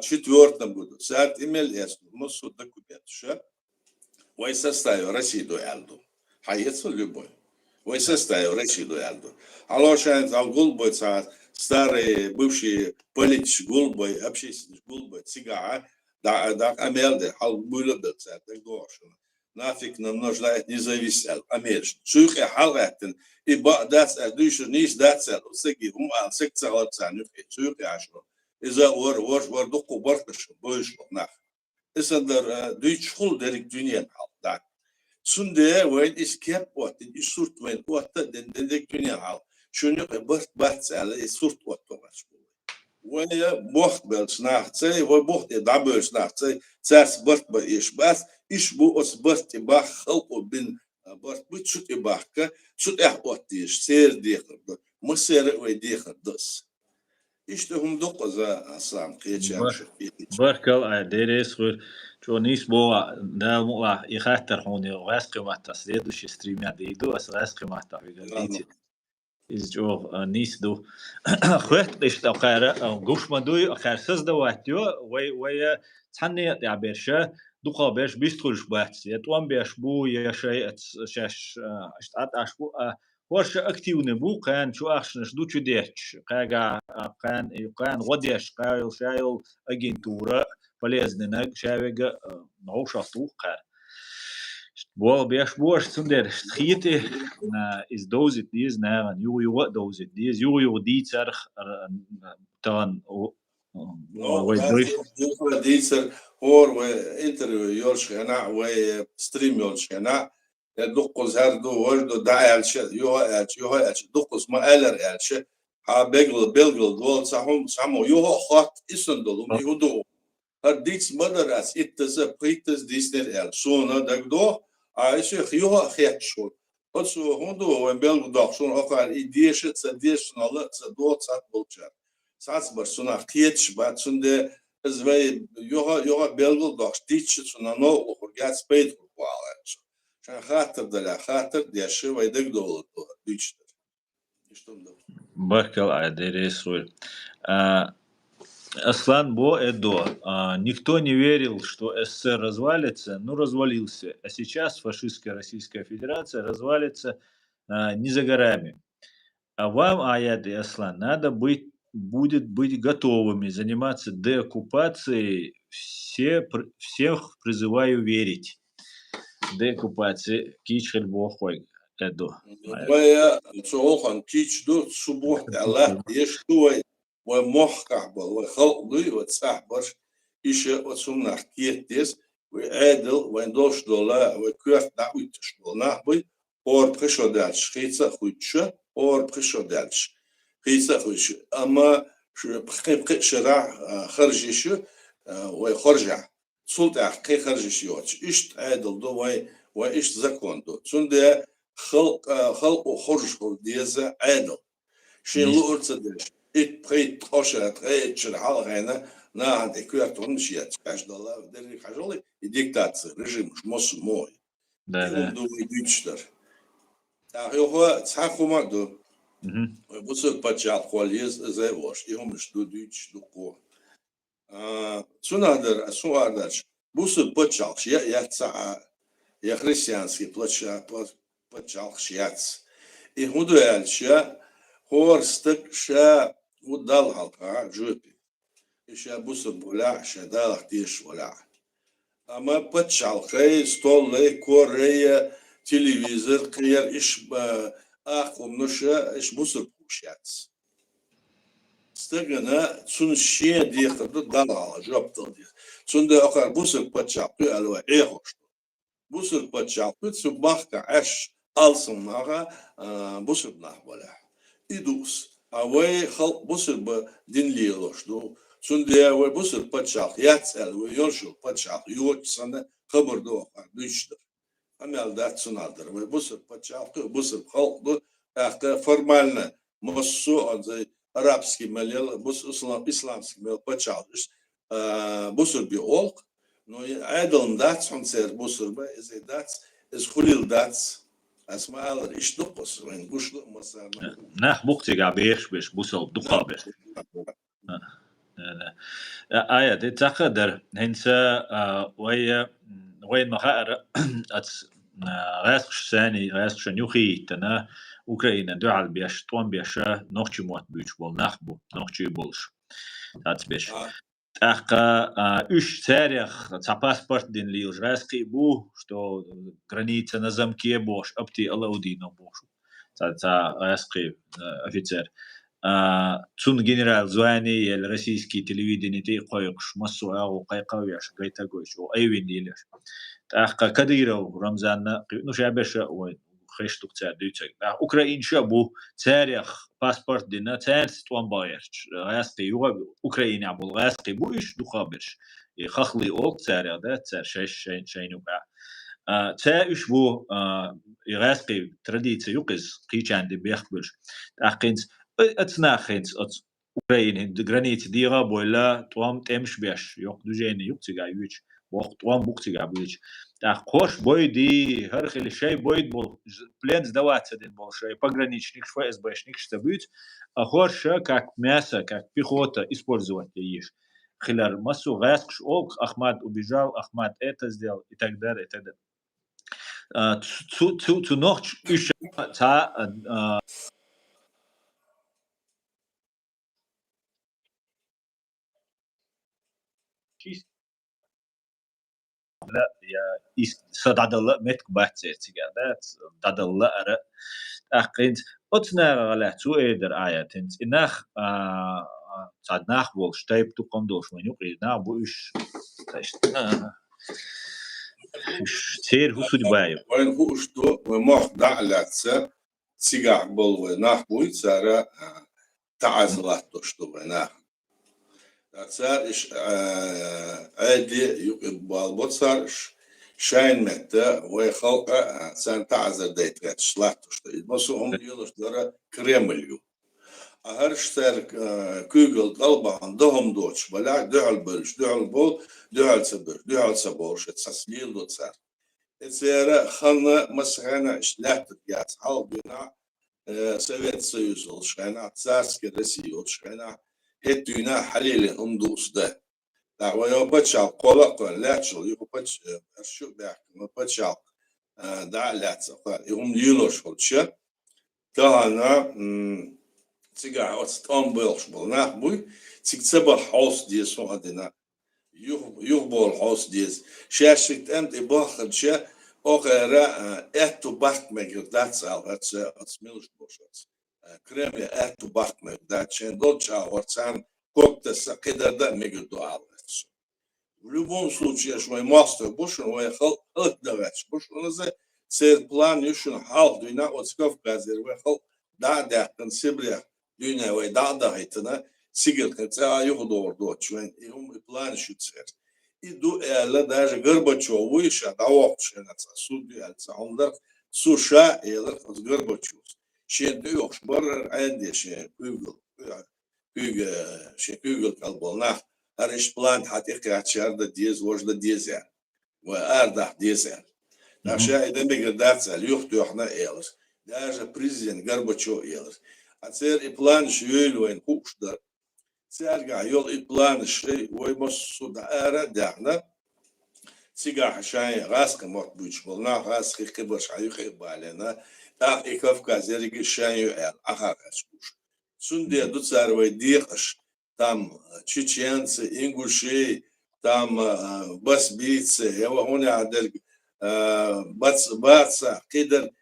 четвертом году ساعت إيميل يسنو مصو دكو بيتشا ويسستايو رشيدو يالدو حيثو любой ويسستايو رشيدو يالدو علошان там гулбой ساعت старый бывший политич гулбой общественный гулбой цигара да амелде хал бούλöbdet zaten doğuşuna. Nafik namnojlayet nizavissel amelş. Çünkü halgatin ibadat düşür nis datsel segi al seksalat sanıf çünkü aşro. İza var doku barkış boyuş nak. İsanlar düçhul derik dünyanın halda. Sunde ve iskep vatin isurt ve vatta dedik dünya hal. Şunu batsel isurt vatto ويا بوخت بالسناختي وبوخت دابل سناختي تاس برت بايش بس ايش بو اس برت باخ خلق بين برت بتشوت باخك شوت احوتيش سير ديخر مسير ويديخر دس ايش هم دقزا اسام قيتشامش بركل ديريس غير شو نيس بو دا مو يخاطر هوني غاسقي ما تصديد وش ستريم يديدو اس غاسقي ما تعيد is jo nis do khwet ist auch gush ma do kharsas da watyo way tsanne ya bersha du qabesh bistkhulsh bahts yatwan besh bu ya shay shash ashtat ashbu ورش أكتيو نبو كان شو أخشنش دو شو ديش كان غديش قايل شايل أجنتورة فليزنك شاوج نعوش أطوق كان بوا بيش بوش سندر خيته is dozit dies na يو dozit dies يو دي ترخ تان ديتر هور وانترفيو يولش هنا وستريم يولش هنا دقوز هردو وردو دا الش يو دقوز ما الر الش ها بيجل دول سامو يو خط اسندلو يودو هر ديتس مدر اس اتز بريتس ديسنر ال سونا دغدو ايش يو خيت شو بس هوندو وين بيلغ داخشون اخر ايديش تسديشنال تسدو تسات بولچار ساس برسونا خيتش باتسونده زوي يوغا بيلغ داخش ديتش سونا نو اورغاس بيت والش عشان خاطر دلا خاطر ديش ويدك دول ديتش Баркал Айдересуэль. Аслан Бо Эдо. Никто не верил, что СССР развалится, но развалился. А сейчас фашистская Российская Федерация развалится не за горами. А вам, Аяд и Аслан, надо будет быть готовыми заниматься деоккупацией. Всех призываю верить. Деоккупации Кичхель Бохой. Эдо. ويا صوخن كيتش دو صبوح الله يشتوي ومحكع بل وخلق دوي وتسحبش إيش وتسمنا حكيتيس وعادل ويندوش دولا وكيف دعوي تشتولنا بي اور بخشو دالش خيصة خويتش اور بخشو دالش خيصة خويتش أما بخيب شرع خرجيش ويخرجع سلطة حقي خرجيش يوتش إيش عادل دو وإيش زكون دو تسنده خلق وخرج ديزا عادل شين لو ارتدش بريت قشرت ريتش على نا عند كوارتون شيات باش دولار دري خجولي ديكتاتور رежим مش مش موي Да. دو ديتشتر هو تحكم دو بوسك باتشال خوليز زي واش يهم مش دو ديتش دو كو سونادر سوادش بوسك باتشال شيا يا يا христианский باتشال شيات يهودو الشا هورستك شا ودال حلقة جوبي إشا بوسك بولا شا دالخ تيش ولا أما باتشال خي ستول لي كوريا تلفزيون قير إش أخو نشا إش بوسك بوشيات استغنى تسون شيء دي خدو دال على جوب تل دي تسون ده أخر بوسك باتشال قي ألو إيهوش Busur paçal pütsü bakka eş alsın naga busur nahbala. İdus. Avay halk busur bu dinliyordu. Sundiye ve busur paçal yatsel ve yolşu paçal yok sana haber doğar düştü. Amel dat sunadır ve busur paçal busur halk bu formalne mosu adı arapski melyal busur islamski melyal paçal busur bir olk. No, عادل داتس حنصير بوصل بقى إذا داتس إذا خليل داتس أسمع على إيش دقص وين بوش دق مثلا Nah bukti ga beş busal dukabe. Aya det takder hensa وين مخاطر غاسق ثاني غاسق شنيوخي تنا أوكرانيا دعال بيش طوان بيشا نوخشي موت بيش بول نخبو نوخشي بولش تاتس بيش أخا إيش تاريخ تا паспорт دين ليلج غاسقي بو что граница на замке бош أبتي الله бош تا غاسقي офицер цун генерал звание российский телевидение тей قويقش مسو أو قيقاويش قيتاقويش أو أيوين ديلش تأخ كديرو رمزان نشابش وخيشتوك تاديتك أوكرانيا شابو تاريخ باسبورت دينا تاريخ توان بايرش غاسقي يوغا أوكرانيا بول غاسقي بويش دخابرش خخلي أول تاريخ ده تار شينو با تايش بو غاسقي تراديتي يقز قيشان دي بيخبرش تأخينت اتناخينت أوكرانيا دغرانيت ديغا بولا توام تمش بيش يوق دوجيني يوق تيغا يوش وقت وان بوقتي قبليش خوش بويدي هرخل شيء بويد بول بلانز دوات دين بول شيء пограничник شوي СБшник штабют خوش как мясо как пехота использовать их خلال массу غاسقش олк Ахмат убежал Ахмат это сделал и так далее и так далее zu noch еще та لا يا صدادلا متك باتسيرتي قالت دادلا أرى أخينت أتنا على تو إيدر آياتنت إنخ صاد نخ بول شتايب تو قندوش من يقول نا بوش تير هو سودي بايو وين هو شتو ومخ دعلاتسا سيجع بول ونخ بوي سارة تعزلات تشتو ونخ صار إيش عادي يقبل بتصارش شاين متى ويخلق سان تعذر ديت شلاتوش بس هم يلوش درا كريمليو هرش سار كوجل قلبه عندهم دوتش بلا دعل برش دعل بول دعل سبر دعل سبورش تسليل دوت صار السيارة خلنا مسخنا شلات جات حال بنا سويت سويسل شخنا تساسك رسيوت شخنا هتونا حليل هم دوسته لا ويا بتشال قلق لا تشل يو بتش شو ده ما بتشال دا لا تقال هم يلوش هالش كهنا تيجا أستان بيلش بالنا بوي تكتب حوس ديس وهدنا يخبر حوس ديس شاشت أنت باخد شا أخرى أتو بحت مجردات سال أتسميلش بوشت كريمي أتو بحت مجردات شن دوتشا ورتان كوكتس كده ده مجردو عالس В любом случае, что мой мастер бушен, мой хал отдавать. Бушен за цей план юшен хал дуйна от Кавказа, мой хал да консебря дуйна мой да хитна сигел кца юхдор дот, швен и он план шуцер. Иду эла даже Горбачеву еще давал шенаца суд ялца, он да суша эла от Горбачев. Шен юш бар айде ше Google kalbolna هرش بلان حقيقي عشان ديز وجد ديزان وأرده ديزان عشان إذا بيقدرت اليوم إحنا إيلس даже президент Горбачев إيلس أصير بلان شويل وين خوش ده سأرجع يول بلان شيء ويمسو ده أرده إحنا سيجا عشان غاسك مطبوش بلنا غاسك كبرش عيوخي بالنا أخي كافكاز يرجع شان يقال أخاكش سندي دوتسار ويديقش там чеченцы, ингуши, там басбийцы, его هنا عدل баца, кидер,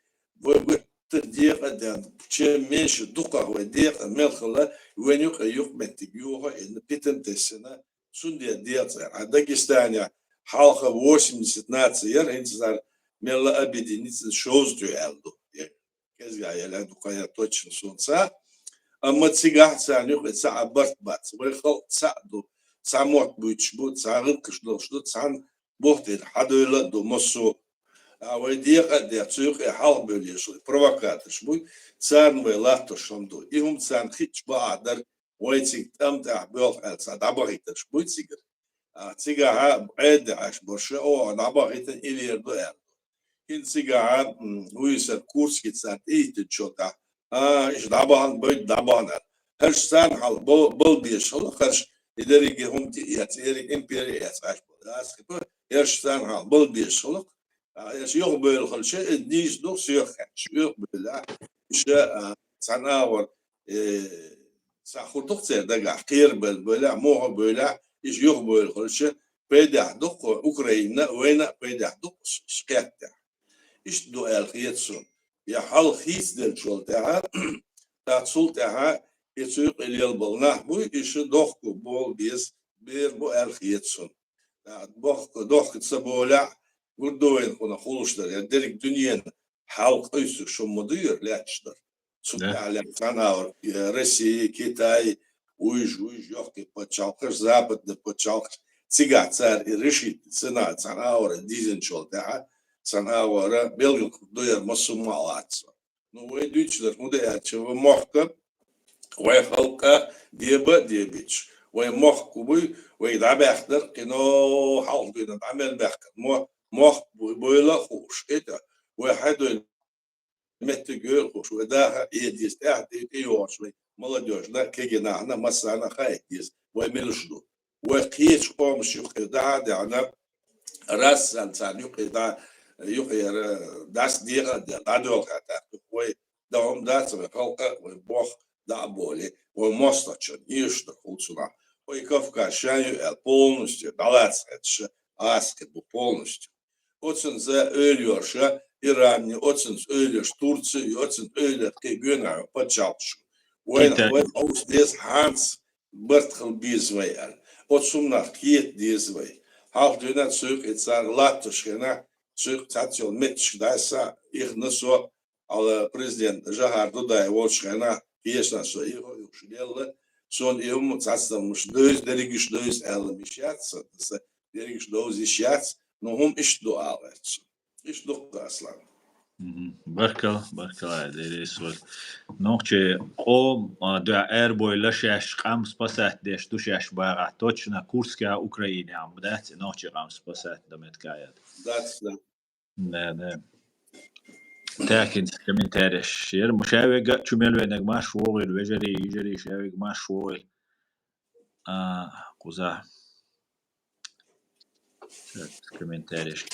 диха, чем меньше духа, диха, мелхала, венюк юк метигюха, и питентесина, сундия дица. А Дагестане халха 80 наций, инцар мелла объединиться шоу дуэлду. Кезга яла дукая точно солнца. А мы цигах цанюх это абарт бац. Выхал цаду самот будет царин кшдол что цан бухтит хадуйла до мосу. А вы диха цюх и хал бөлеш провокатор будет цан вы лахто шонду. И цан хич баадар ويتسيق تمتع بيوخ دابغيت شبوت سيجر تيجا عاد عش برشا او دابغيت إلي يردوها إن تيجا ويسر كورس كتسات إيه تشوتا إيش دابغان بيت دابغان هرش سان حال بل بيش هلا خرش إداري هم ياتيري إمبيري ياتعش بس كده هرش سان حال بل بيش هلا إيش يوم بيل خلش ديش دوس يخش يوم بيلا إيش سناور سأخذ تقصير دقة خير بلا موه بلا إيش يخبر الخلشة بيدح دق أوكرانيا وين بيدح دق شكاته إيش دو الخيتسون يا حال خيس دل شول تاعها تاتصل تاعها يسوق اللي البلناه بو إيش دق بول بيس بير بو الخيتسون دق تسبولا وردوين كنا خلوشتر يعني درك دنيا حلق أيسو شو مدير لا تشتر على قناة Россия, Китай, уж ёхки почалкаш, западный почалкаш, цигар царь и решит цена цанаура дизенчол да цанаура белгил дуер масумалац. Ну вы дучлер мудая чего мохка, вы халка деба дебич, вы мохку вы дабахтер кино халк бина дамел бахтер мох бойла хуш это вы хадуй متجر خوش و ده ایدیس احتی ایواشلی молодежь да كجنا أنا مسألة خايتيس وملشدو وقيش قومش يقدا دعنا راس إنسان يقدا يقير داس ديغا دادول خاطر وي دوم داس بخلقة وبوخ دعبولي ومستشن يشتر خلصنا ويكفكا شايو полностью далац это аскет полностью очень за ölüyorsa İran, otsens öyle Turция, otsens öyle kegüna paçalş. When aus des Hans Bertkel bizway. Otsumnar kiet dizway. Half döner zurück et sar latschena zurück tatio mitsch dasa ich naso al Präsident Jahar Duday wolschena piesna so ich schdelle son ium tsatsam shdois derigish dois elmishatz derigish dois ishatz no ist do arbeits ist doch das lang. Barkala deris var. Noche o da boyla shash qams pasat desh du shash baga точно Курская Украина am dat noche qams pasat damet kayad. That's that. Да. تاكن كمنتارش شير مشاوي شمال وينك ما شوغل وجري يجري شاوي ما شوغل قزا كمنتارش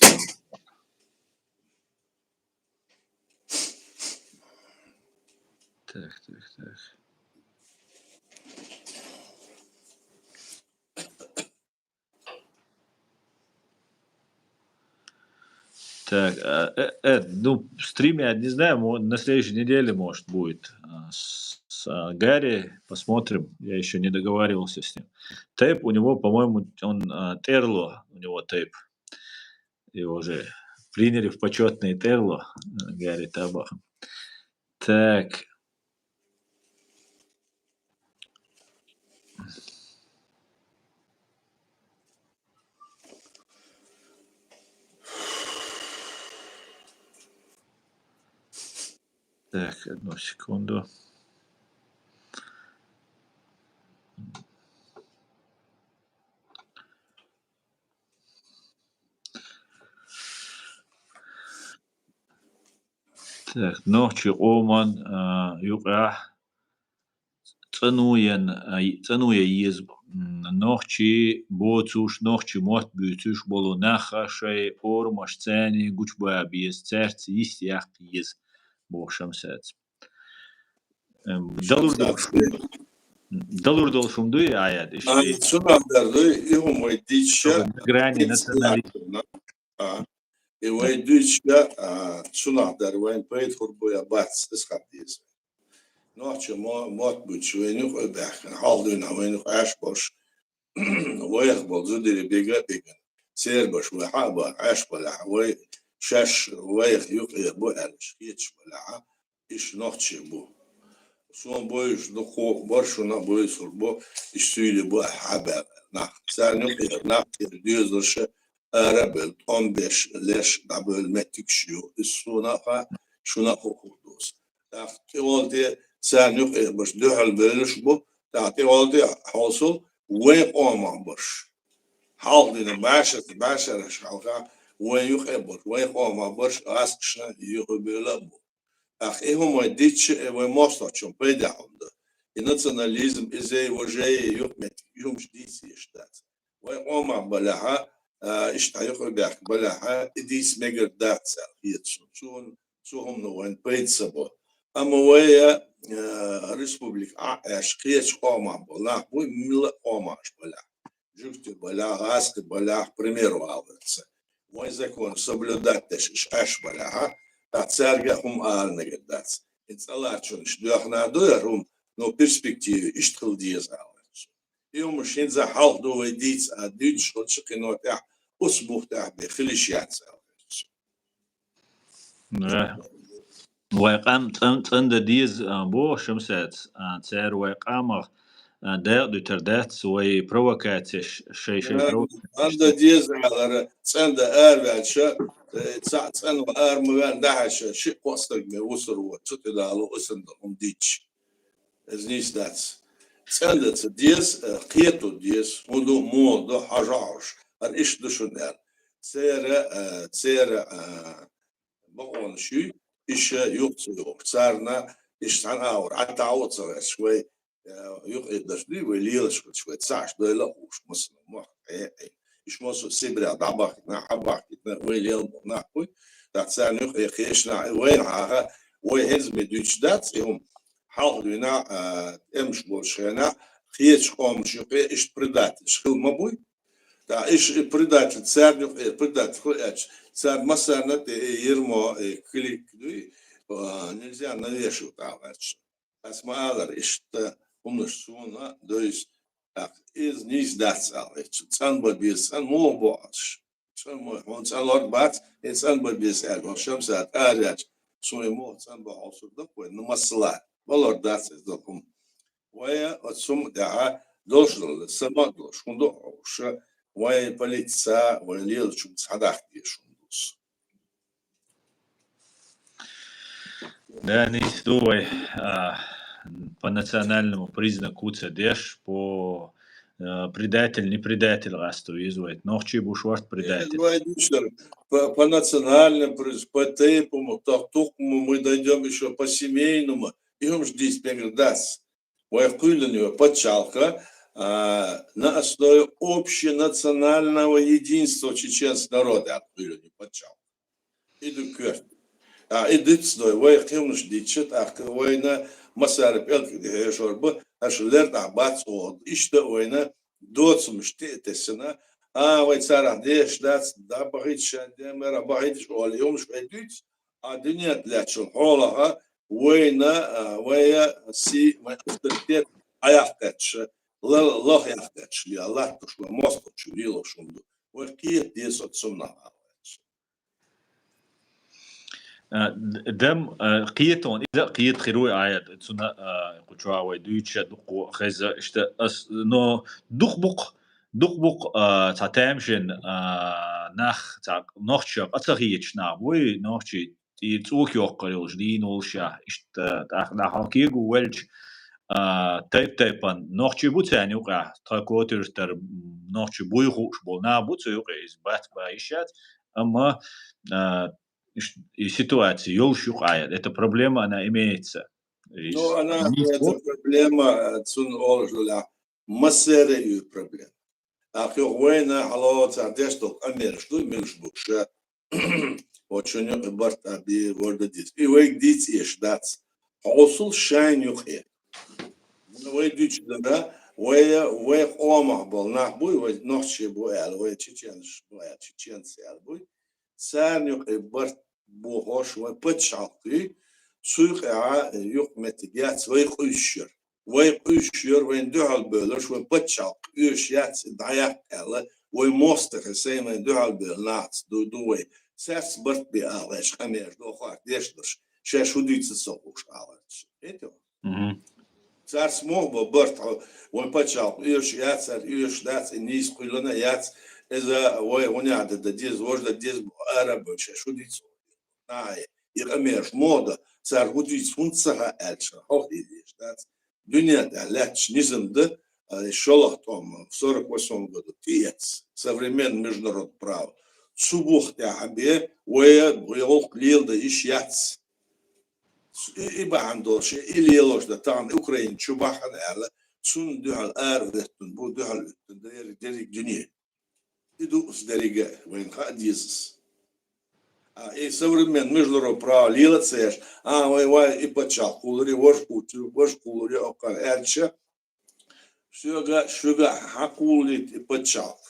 Так. Так, ну, стрим я не знаю, на следующей неделе, может, будет с Гарри, посмотрим, я еще не договаривался с ним. Тейп у него, по-моему, он Терло, у него тейп, его уже приняли в почетный Терло, Гарри Табах. Так. Так, одну секунду. Так, ночью Оман юга ценуя из ночи боцуш ночи мот бютуш боло нахашай ормаш цени гучба без церц есть яхт из бошам сец. Далур долшум дуй аяд işte. Sunandardı ihum edişe Грани национализм. Ve edişe sunandar ve peyt kurbuya bats iskabdiz. Nohçu mot buç ve nuk öbekhin halduna ve nuk aşboş. Ve yakbol zudiri bega. Serboş ve haba aşbola ve شاش ويخ يقير بو ألش يتش بلعه إيش نوتشي بو سون بويش دخو برشونا بويس بو إشتيلي بو حباب ناخ سار يقير ناقير ديوزرش أرابل 15 ليش قبل متكشيو السوناقة شونا خودوس تاعتي والدي سار يقير باش دوحل بلش بو تاعتي والدي حاصل وين قوم برش حاضر باشا شالقا وين يخبر وين قوم برش أسكشنا يخبر Ach, emo dice e mostra ciò poi da onda. Il nazionalismo è وجاي يقمت يوم جديد يشتات. وما بلاها اشتايق بيحك بلاها إديس مجر داتسا يتسون سوهم نوين بيتسبو. أما ويا ريسبوبليك أشقيش قوما بلاها بوي ملا قوماش بلاها. جبت بلاها أسك بلاها примеру алгатса. وين закон соблюдать أش بلاها. Татсаргахум арнагадats. It's a lot of shduachnadorum no perspective ishtkil dias hours. يوم مشين ذا حال دو يديت أديت شغل شقينو تاع أسبوع تاع بخليشيات. ويقام تند ديز بو شمسات تسير ويقام داق دو تردات سوي بروكاتش شيء بروكاتش. عند ديز على تند أربع شا تند أربع دهش شيء قصدك موسر وتتدالو أسندهم ديتش. زنيس داتس. تند ديز قيتو ديز مودو مودو حجارش. إيش دشونال. سير بقون شيء إيش يقصدوا صارنا إيش تناور عتعود صار شوي يقدر شوي وليل شوي تسعش دولة وش مثلا ما إيش مثلا سبرة ضباط نحبك وليل نحكي تتصار يقيشنا وين عها وين مدوش دات يوم حاولنا إمش بولشنا خيش قام شو إيش بدات شو ما بوي تا إيش بدات تصار بدات خلاص صار مثلا يرمو كليك دوي нельзя навешивать аварч. Асмаалар ишта умнушуна доис так из низ датсалыч. Цанба бирсан мобаш. Шамой он цалор бат инсан бирсал. Шамсат арач. Шой мо цанба осурда кой намасла. Балор датс докум. Вая отсум да должно сама должно ша вая полиция валил чум садах дешундус. Да, не стоит по национальному признаку цедеш по предатель, не предатель расту изует. Нохчи бушварт предатель. По национальному, по типу, тактукому мы дойдем еще по семейному. И он здесь передаст. Вайкулению подчалка на основе общенационального единства чеченского народа. Откулению подчалка. И докер. إدتسنوي ويقيمش ديتشت أخ وينا مسارب إلك شرب أشلرت عبات صوت إشتا وينا دوتس مش تأتسنا ويتصارع ديش داتس دا بغيتش دمر بغيتش واليوم مش بغيتش الدنيا تلاتش الحولها وينا ويا سي ما استرتيت أيحتش الله يحتش لي الله تشوى مصر تشويله شندو وكيف ديسو تسمنا دم قيتون إذا قيت خيروي عيد سنة قطعة ويدويتش دقو خيزة إشت نو دقبق تعتمشن نخ تاع نخشة أتغيتش نعوي نخشة يتوك يقريوش دين والشاه إشت تاع حقيق وولج تايبان نخشة بوتاني وقع تاكوتر تر نخشة بويخوش بولنا بوتو يقع إزبات بايشات أما и ситуации, ёлщук аяд. Эта проблема, она имеется. Ну, она, эта проблема, цун олжуля, массерию проблем. А хёгуэна, халоот, ардешток, амершту, милшбукша, очень барт аби вордадис. И вейк дит ешдац. Хаосул шайн юхе. Вейк дит да, вейк ома был нахбуй, вейк нохчи буэл, вейк чеченш буэл, чеченцы албуй. سان يقبر بوهاش وبتشعطي سوق يقمتجات ويقشر وين دعال بلش وبتشعط يشيات ضياق الله ويموستر سيما دعال بلنات دوي Сес борт би алеш хамер до хват дешлыш. Ше шудицы сокуш алеш. Это. Цар смог бы борт он почал. Иш яцар, иш дац и низ кулона яц. Эза ой гоняда да диз вожда диз арабы ше шудицы. Ай, и хамер мода цар гудиц функция эльша. Ох идиш дац. Дуньяда ляч низымды шолох том в 48 году. Тиец. Современный международный право. Субух тяхбе ويغلق ليل ده إيش ياتس يبقى عنده شيء اللي يلوش ده طبعا أوكرين شو بحن على سون ده الأرض بو ده الدريق جنيه يدو دريقة وين خاد يزس إيه современ международный право лила цеш вай и почал кулери ваш кулери окан эльче шуга хакулит и почал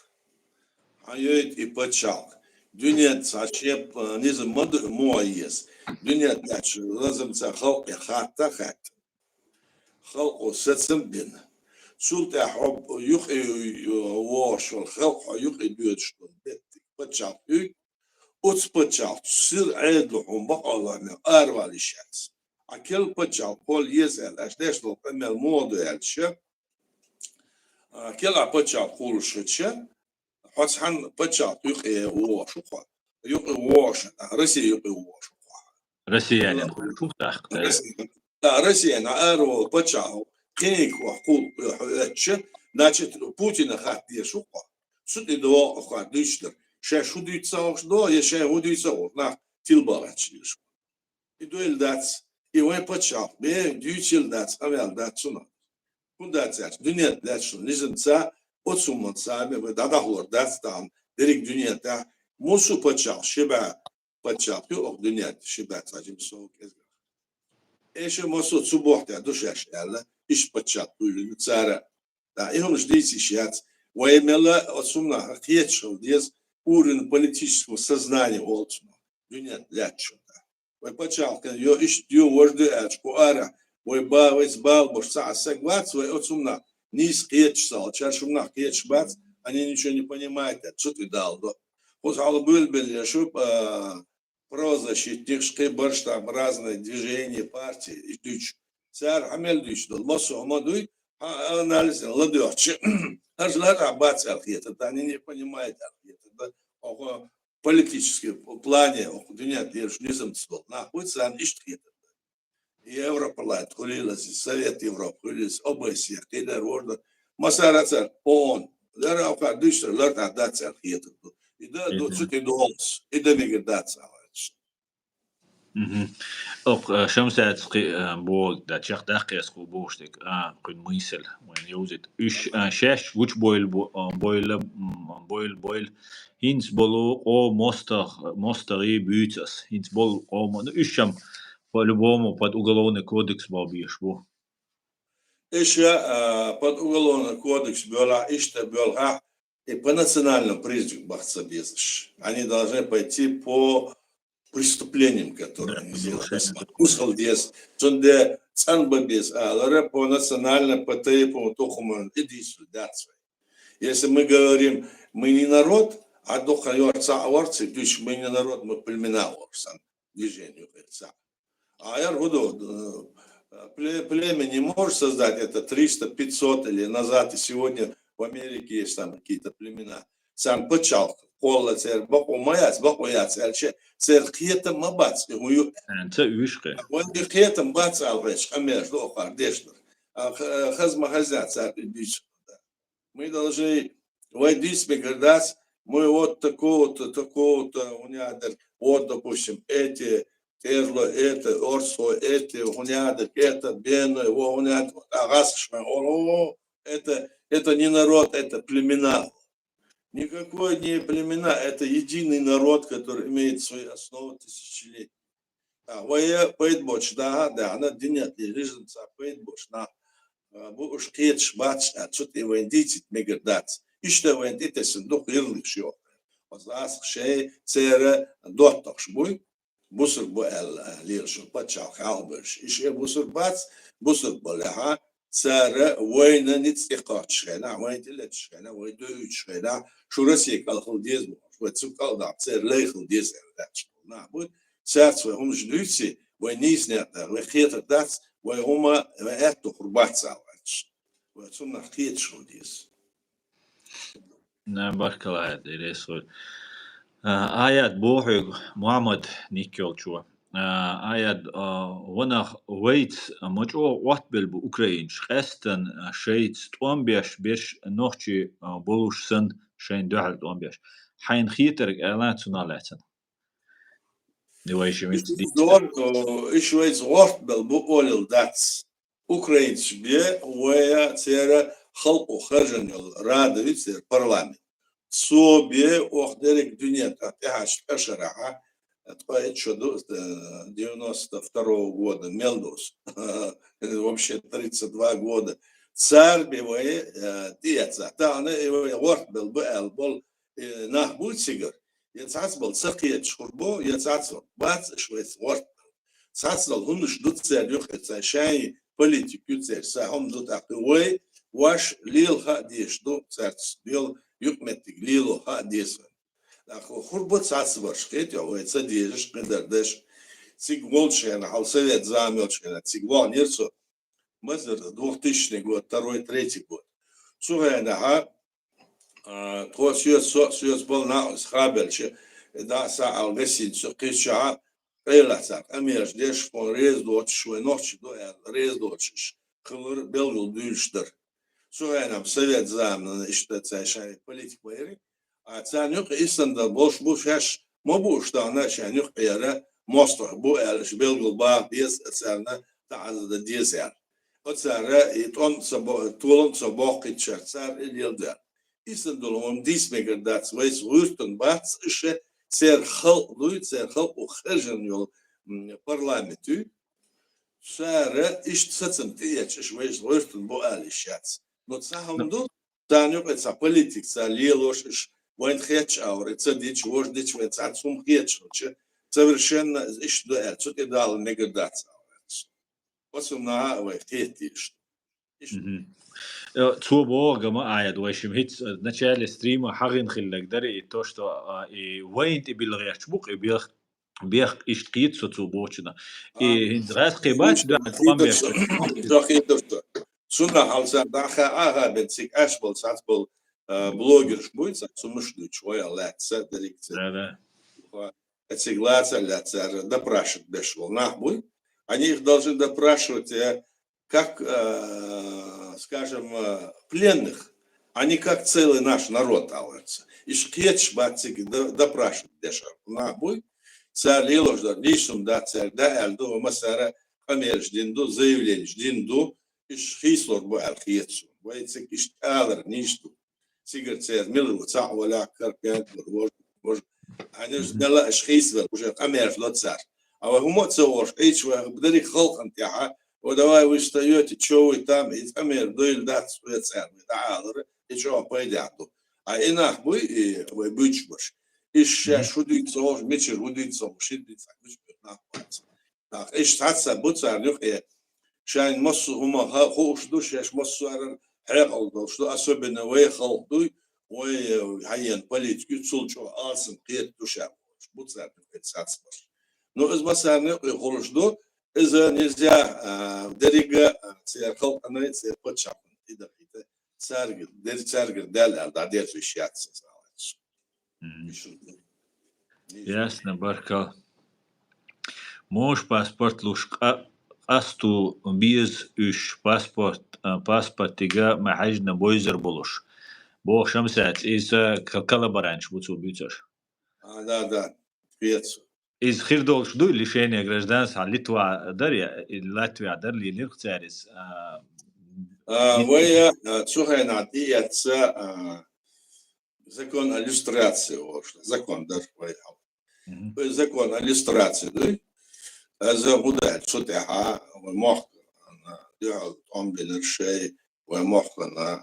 айет и почал Dünya saçıp nizam madı muayyiz. Dünya taşı lazım sa halk hatta hat. Halk o setsem bin. Sulta hub yuh wash wal halk yuh düçtün. Paçal ü uts paçal sir aydluhum baqalarna arval işats. Akel paçal kol yezel ashdeşlo kamel modu elçe. Akel paçal kuluşçe. حسن بتشا يقي ووش وقا يقي ووش روسيا يقي ووش وقا روسيا يعني شو تحت روسيا أنا أرو بتشا كينك وحقول حوتش значит Путина хатия шуqa сudi do qa düştür şey şu dütsağış do ya şey o dütsağış na tilbaraçmış iduel dats i ve paça be düçil dats avel datsuna bu dats dünya datsun nizimsa otsumman sahibi ve dadahlar datstan derik dünyada musu paça şeba paça yok dünyada şeba tacım soğuk ezber eşe musu subuhta düşeş elle iş paça duyulu tsara da ihom ждите сейчас воемела отсумна хтечил дез уровень политического сознания олцма dünya лячута ve paçalkan yo iş diyor vurdu aç bu ara ve bavez balboş сагвац ve отсумна низ хтечсал чашумна хтечбац они ничего не понимают что ты дал до хозал бөлбел шуп правозащитник шкибарш там разные движения партии и дюч цар амел дюч дол мосо мадуй анализ ладёчи ажлар абац алхиета они не понимают алхиета да в политическом плане dünya держнизм стол находится он ищет Европарламент хулилась Совет Европы хулилась ОБСЕ кедер орда масарацар ООН лара ока дюштер ларта дац алхиета и да до цути долс и да миграция ook soms boel dat je dacht is goed boostek kun meesel when use it shesh which boil hins bolo o mosteri buurtjes hins bol o man usham по-любому под уголовный кодекс бабиш бо еще под уголовный кодекс была ишта была и по национальному признаку бахца безш они должны пойти по преступлениям, которые они сделали. Усал без, сонде цанба без, а по национально, по тейпу, тухуму, иди сюда. Если мы говорим, мы не народ, а духа yorца орцы, дюч мы не народ, мы племена орсан, движению орца. А я говорю, племя не может создать это 300, 500 или назад, и сегодня в Америке есть там какие-то племена. Сам почал. Кола цер бакуяц эльче цер хиета мабац гую انت ويشقه وين хиета мабац алреш хамеш до хардешнер хазма хазят цар бич мы должны войдись мигрдас мы вот такого-то унядер вот допустим эти терло это орсо эти унядер это бено его унядер агасшма это не народ это племена. Никакой не племена, это единый народ, который имеет свои основы тысячелетия. Вая поедбоч, да, она динят лежится поедбоч, на буш кетч бач, а что ты вендить мегердац. И что вендить сендук ирлик шо. Возлас шей цере дотташ буй, бусур буэл лиршо пачал халберш. И ше бусур бац, бусур болеха. سارة وين نتسقط شغلة وين تلت شغلة وين دوت شغلة شو رسيك الخل ديز وتسوق تصير ليخل ديزل داتش نعبود ساعات وهم جدوسي ونيسنات وخيط داتس وهما اتو خربات ساواتش وتسمى خيط شو ديس نعم بارك الله يدير آيات بوحي محمد نيكيول شو آيات وانا ويت مجو وقت بالأوكرانيش خاصة شيء توم بيش نوختي بولوش سن شين دوحل توم بيش حين خيترك إعلان سنالاتن نوايش ميت دي إيش ويت وقت بالبقول داتس أوكرانيش بيه ويا تيرا خلق خرجن الرادوي تير برلمان صوبي وخدرك دنيا تحش أشرعها تقايد شدو 92 года Мелдос вообще 32 года царь бивай диеца тана и ворт бил бил нахбут сигар يتعس بل سقيت شربو يتعس بات شوية ورد تعس لهمش دوت سير يخت شاي بوليتيك يتسير ساهم دوت أقوي واش ليل هاديش دوت سيرس بيل يقمت ليلو هاديس خربت تعس برشقيت يا ويتسا ديجش قدردش سيجولش أنا حال سويت زاميلش أنا سيجوال يرسو مزر 2000 год второй третий год سوغا أنا ها تو سيوس بولنا سخابلش دا ساعة وغسين سقيت شعا قيلة ساعة أميرش ديش فون ريز دوتش شوي نوتش دو ريز دوتش خلور بلغل دولشتر سوغا أنا بسويت زامن إشتا تساشاي بوليتيك ويري تسان يوق إسان دا بوش بوش هاش مبوش دانا شان يوق يرى مصطح بو ألش بلغل باق ديس أتسانا تعزد ديس يعني أتسارا يتون طولن صباقي تشارتسار إليل دار إسان دولهم ديس ميجر داتس ويس ويرتن باتس إشي سير خلق دويت سير خلق وخرجن يول برلامتو سارا إش تساتم تياتش إش ويس ويرتن بو آلي شاتس نو تساهم دو تانيوك إتسا بوليتيك تسا ليلوش إش وين خياتش أور إتسا ديتش وش ديتش وين تساتسوم خياتش تساورشن إش دو آل تسوت إدال ميجر داتس واسم نها ويختيتيش تو بوغ ما آيات ويشم هيت نتشال ستريم حقين خلك دري توشتو وين تبي الغيرش بوق بيخ إشتقيت سو بوچنا هند غاس قيبات دا قام بيش سنة حالسان داخل آها بنسيك أشبال ساتبال بلوجر شبويت سمشلو شوية لاتسا دريكت этих лацар допрашивать бешвол нахбуй, они их должны допрашивать как, скажем, пленных, а не как целый наш народ алается. И шкетч бацик допрашивать бешвол нахбуй, царь лилождар лишум да царь да альду масара хамерш динду заявление динду иш хислор бу алхиетсу, вайцик иш алар ништу, сигар царь милу цаа валя карпян бож они же дала шхисвер уже камер лоцар а вы моцош эйч вы бдали халкан тяха вот давай вы встаете что вы там и камер доил дат спецер да и что пойдяту а инах вы бычбаш ища шудит сош мечер шудит сош шидит на так эш татса буцар нюх шайн мосу хума хош душ яш мосуар хэгал что особенно вы халдуй وهين политику цулчо алсым қиет душа буцар пецацбар но из басарны холжду из нельзя дерига церкал анализ почап и да это царгер дал да держи щатся ясно барка мош паспорт лушка асту без уж паспортига махажна бойзер болуш بو شمسات إز كالبرانش بوتو بيوتر. да, пец. إز خير دول شدو اللي شيني гражданс على لتوا دريا لاتويا در لي نرختارس. ويا تشوفي نعطي أتسا закон иллюстрации вообще закон در ويا закон иллюстрации ده هذا مدة شتها ومخ ده عم بنرشي ومخنا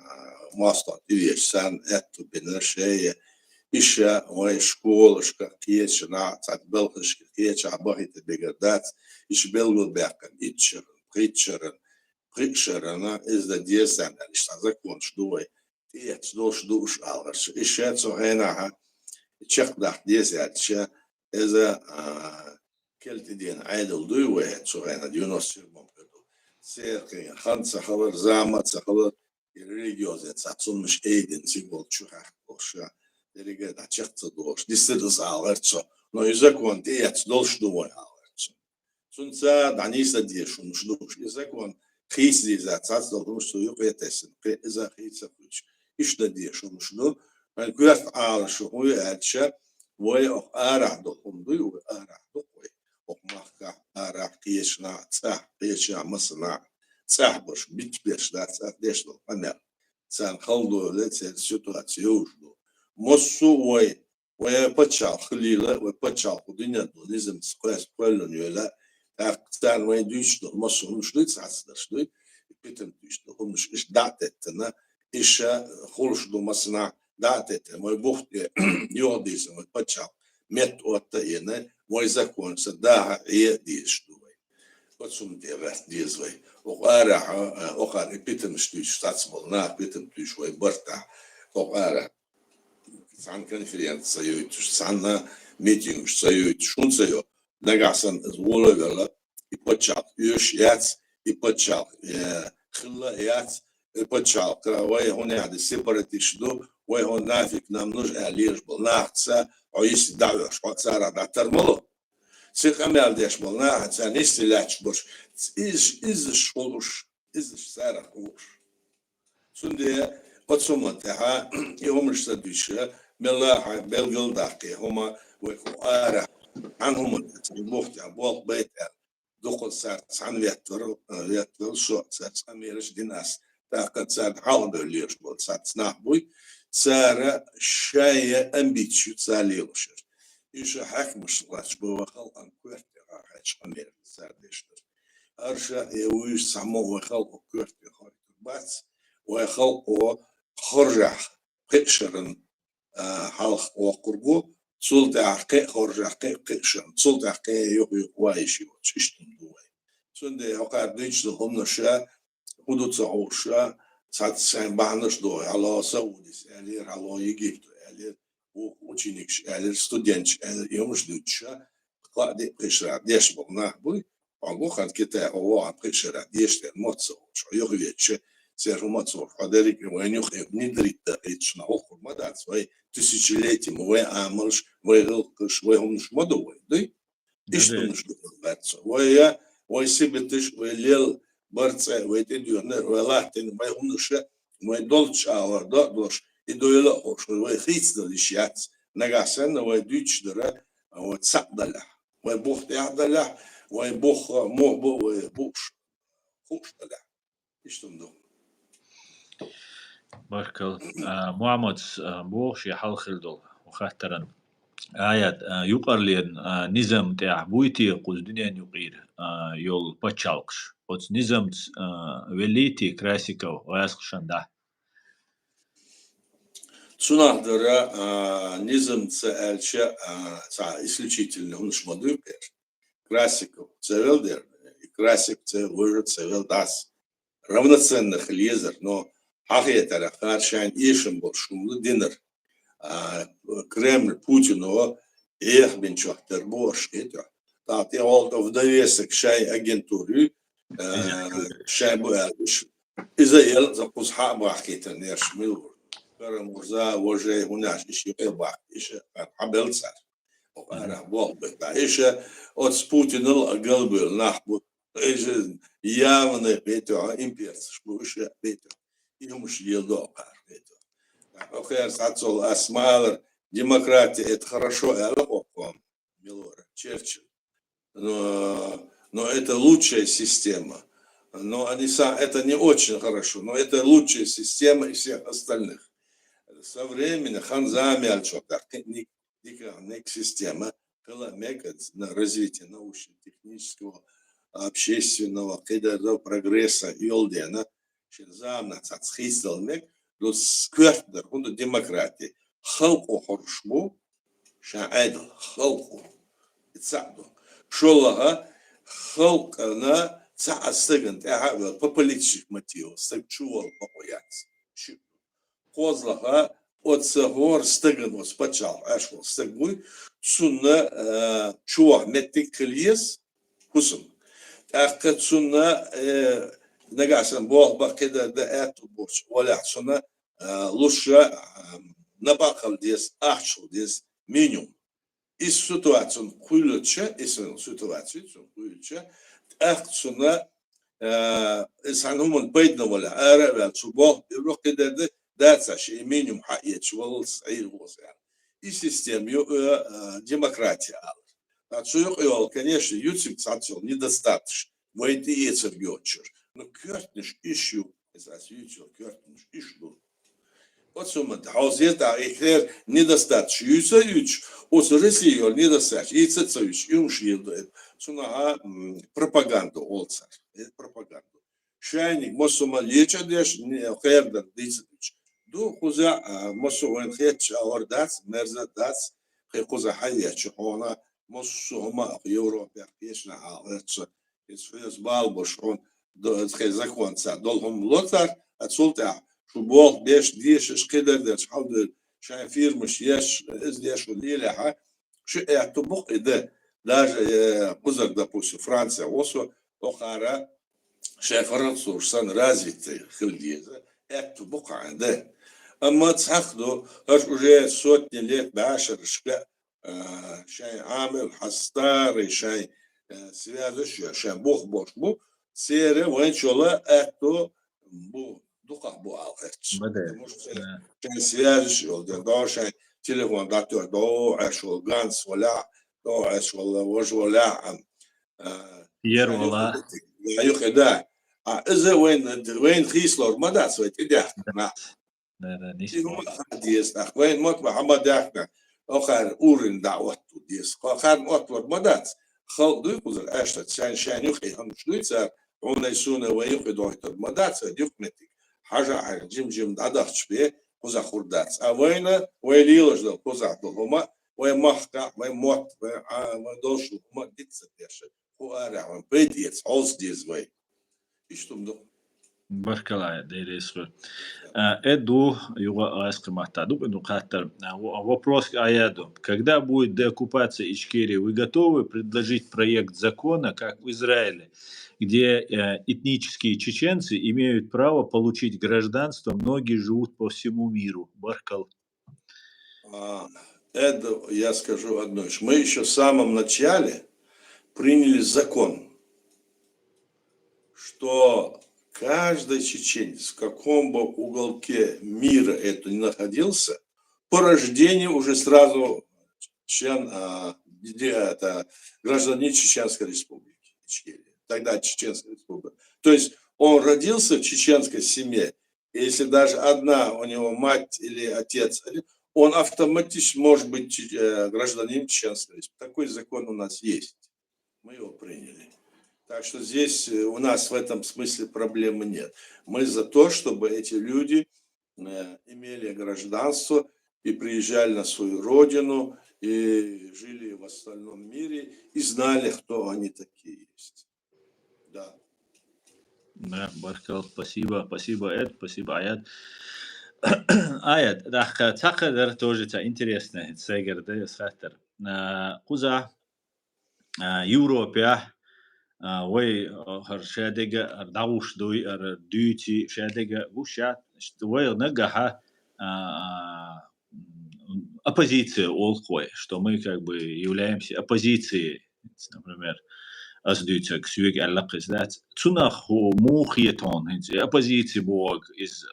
ماستر تيجسان اتو بنرشي إشا وشكولشكا كيتشنا تعبلخش كيتشا باهيت بيجردات إش بيلو بيكن إتشرن إز دا ديسان إش تزكون شدوي تيتش دوش دوش ألغش إشا تسوهنا تشقدح ديزاتشا إذا كلت دين عادل دوي تسوغانا ديونوس سيركين خمسة خبر زعمت خبر الريليجيوزات ساتسون مش ايدن سيقول شو حقوشا دريجة تشقت دوش ديستدس عالرتشا نو يزكون تيات دولش دوي عالرتشا سنسا دعنيسا ديشو مش دوش يزكون خيس دي ذات ساتس دولش تو يقيا تسن إذا خيسا كوش إيش دا ديشو مش دو من كويت عالشو هو يأتشا وي أخ آرح دوكم دوي وي آرح دوكوي أخ مخكا آرح قيشنا تساح قيشنا مصنع تساح برش بيت بيش دا تساح ديش دو أنا سان خلدو لتسال سيتواتيوش دو مصو وي بتشال خليلة وي بتشال قدينة دو لازم سقاس كلن يلا تاكتان وين دوش دو مصو مش دوي تسعسدرش دوي بيتم دوش دو هم مش إيش دعتتنا إيش خلش دو مصنع دعتت موي بوخت يوديس موي بتشال مت وطينا موي زكون صداها هي ديش دوي وتسوم ديرات ديز وي وقارح وقار بيتم شتوش تاتسبلنا بيتم توش وي برتا وقارح سان كونفرنس سيوتش سان ميتينغ سيوتش شون سيو نغاسن زولو ولا يبتشال يوش يات يبتشال خلا يات يبتشال كراوي هنا عند سيبراتيش دو وي هون نافيك نامنوج اليش بلناخسا عيس دعوش وصار داترملو سيخ امال ديش بلناخ سانيس لاتش برش إز شولوش إز سارة خوش سندي قدسمتها يوم الشديشة ملاحة بلغل داقي هما وقارة عنهم بوختي بوق بيتها دخل سار عن ويتر شو سار أميرش ديناس تاقد سار حاول ليش بود سار نحبوي سار شاي أمبيتشو ساليوشر إيش حكمش لاش بوا خلق كويت راح أمير سار ديشتر أرشا يويش سموه خلق كويت خارج بس وخلق خرجع قشرن حلق وقربو سلطة عقي خرجع قشرن سلطة عقي يو وايشي وتشتم دوي سندي وقع ديش لهم نشا حدود صعوشا ساعات سين بعنش دوي على سعوديس علير على يجيبتو علير وچينيكش علير ستودنتش علير يومش دوتشا قاعد قشرة ديش بقناه بوي عقو خد كتا هو عن قشرة ديش الموتسو شو يغيتش سيرماتور حضرتك وين يخيب ندري تأيتش نحوق ما دعس وين تسجيلاتي وين عملش وين غلقش وين هم مش مدوي دي إيش تمش دكتور وين سبتش وين ليل برتس وين تديونر ولا تين وين هم نش وين دولتش أو دولش يدويلا خوش وين خيس دليشيات نجاسن وين دوتش درا وين تسقدله وين بوخ تعدله وين بوخ مو بو وين بوش خوش دله إيش تمدو بركل معمد بوش يحل خلدل وخاطرن آيات يقرلين نظام تاع بويتي قوز دنيا يقير يول باتشالقش وتس نظام وليتي كراسيكو واسق شنده Цунагдара низм цаэльча исключительно он шмадуй пер. Красиков цевел дер, и красик цевел цевел дас. Равноценных лезер, но хахетара харшайн ишем был шумлы динер. Кремль Путину эх бенчохтер борш это. Так я олд в довесок шай агентуры шай буэлш. Израиль запус хабу ахкетер нерш милур. كرموزا وجه هناش إشي قبع إشي حبل صار وأنا والله إشي أتس بوتين القلب النحبو إشي يامن بيتو إمبيرس شو إشي بيتو يومش يلدو بيتو أخير ساتسول أسمال демократия это хорошо аллахом милора Черчилль но это лучшая система но они это не очень хорошо но это лучшая система из всех остальных со временем ханзами ник система на развитие научно-технического общественного прогресса йолдена шензамна цацхистал мек до сквертер und демократии халку хоршму шаадл халку تصعدوا شولها خلقنا تعسجن تعب بpolitisch мотив сексуал попояц قوزلها от сагор стыган от спачал, ашвал стыгуй, цунна чуах меттик клиес, хусум. Акка цунна нагасан бог бакеда да эту борч, валя цунна лучше набакал дес, ахчул дес минимум. Из ситуации хуйлуча, из ситуации хуйлуча, акцуна إنسانهم البيض ولا عرب صباح يروح كده ده شيء منهم حقيقة شو صحيح هو يعني السيستم демократия отсюда его конечно ютуб цацил недостаточно мы это и сергёчер но кёртниш ищу это ютуб кёртниш ищу вот сумма хаузета ихер недостаточно ютуб от России недостаточно и цацуешь и ушьел суна пропаганду олца пропаганду. Шайник мосома леча деш не херда дисич. Ду хуза мосоен хеч ордац мерзадац хуза хайя чхона мосома Европа пешна алец из балбош он до законца долгом лотар отсулта шубол беш диш шкедер деш хауд шай фирмш еш из деш лиля شو اعتبق ده даже кузак допустим Франция осо охара شايف صان رازي خلديزة اعتبق عنده اما تاخذوا هرجع صوت ليك بعشر شكا شاي عامل حستار شاي سيادش شاي بوخ بوش بو سيره وين شولا اعتو بو دقة بو عالقتش شاي سيادش يولدر شاي تليفون داتور دو عشو غانس ولا دو عش ولا وج ولا ير ولا يخدا إذا وين خيسلور ما داس وين إده لا لا نيش هم ديس وين موت محمد داخنا آخر أورن دعوته ديس آخر أطول ما داس خال دوی کجا اشت شان یخی هم شنیدم اون ایشونه و یخی داشت ما دست دیوک میتی حاجه جیم داداش به کجا خوردت اواینا ویلیوش دل کجا دلما و مخکا و موت و داشت ما دیت سپیشه خو آرام بدیت از دیز وی ایشتم دو Баркалая, дейресвы. Эду его аскоматаду, ну катер. Вопрос аяду. Когда будет деоккупация Ичкерии, вы готовы предложить проект закона, как в Израиле, где этнические чеченцы имеют право получить гражданство, многие живут по всему миру? Баркал. Эду я скажу одно. Мы еще в самом начале приняли закон, что каждый чеченец, в каком бы уголке мира это ни находился, по рождению уже сразу член, это гражданин Чеченской Республики. Тогда Чеченская Республика. То есть он родился в чеченской семье, и если даже одна у него мать или отец, он автоматически может быть гражданин Чеченской Республики. Такой закон у нас есть. Мы его приняли. Так что здесь у нас в этом смысле проблемы нет. Мы за то, чтобы эти люди имели гражданство и приезжали на свою родину, и жили в остальном мире, и знали, кто они такие есть. Да. Да, Баркал, спасибо, спасибо, Эд, спасибо, Аяд. Аяд, да, цакадер тоже интересно, сегер, да, схатер. Куза, Европе, وي هر شادقة دعوش دوي هر ديوتي شادقة وشات وي نجاها оппозиция олхой, что мы как бы являемся оппозицией, например, أصديتك سويك علاقة ذات تناخ موخيتون оппозиции бог из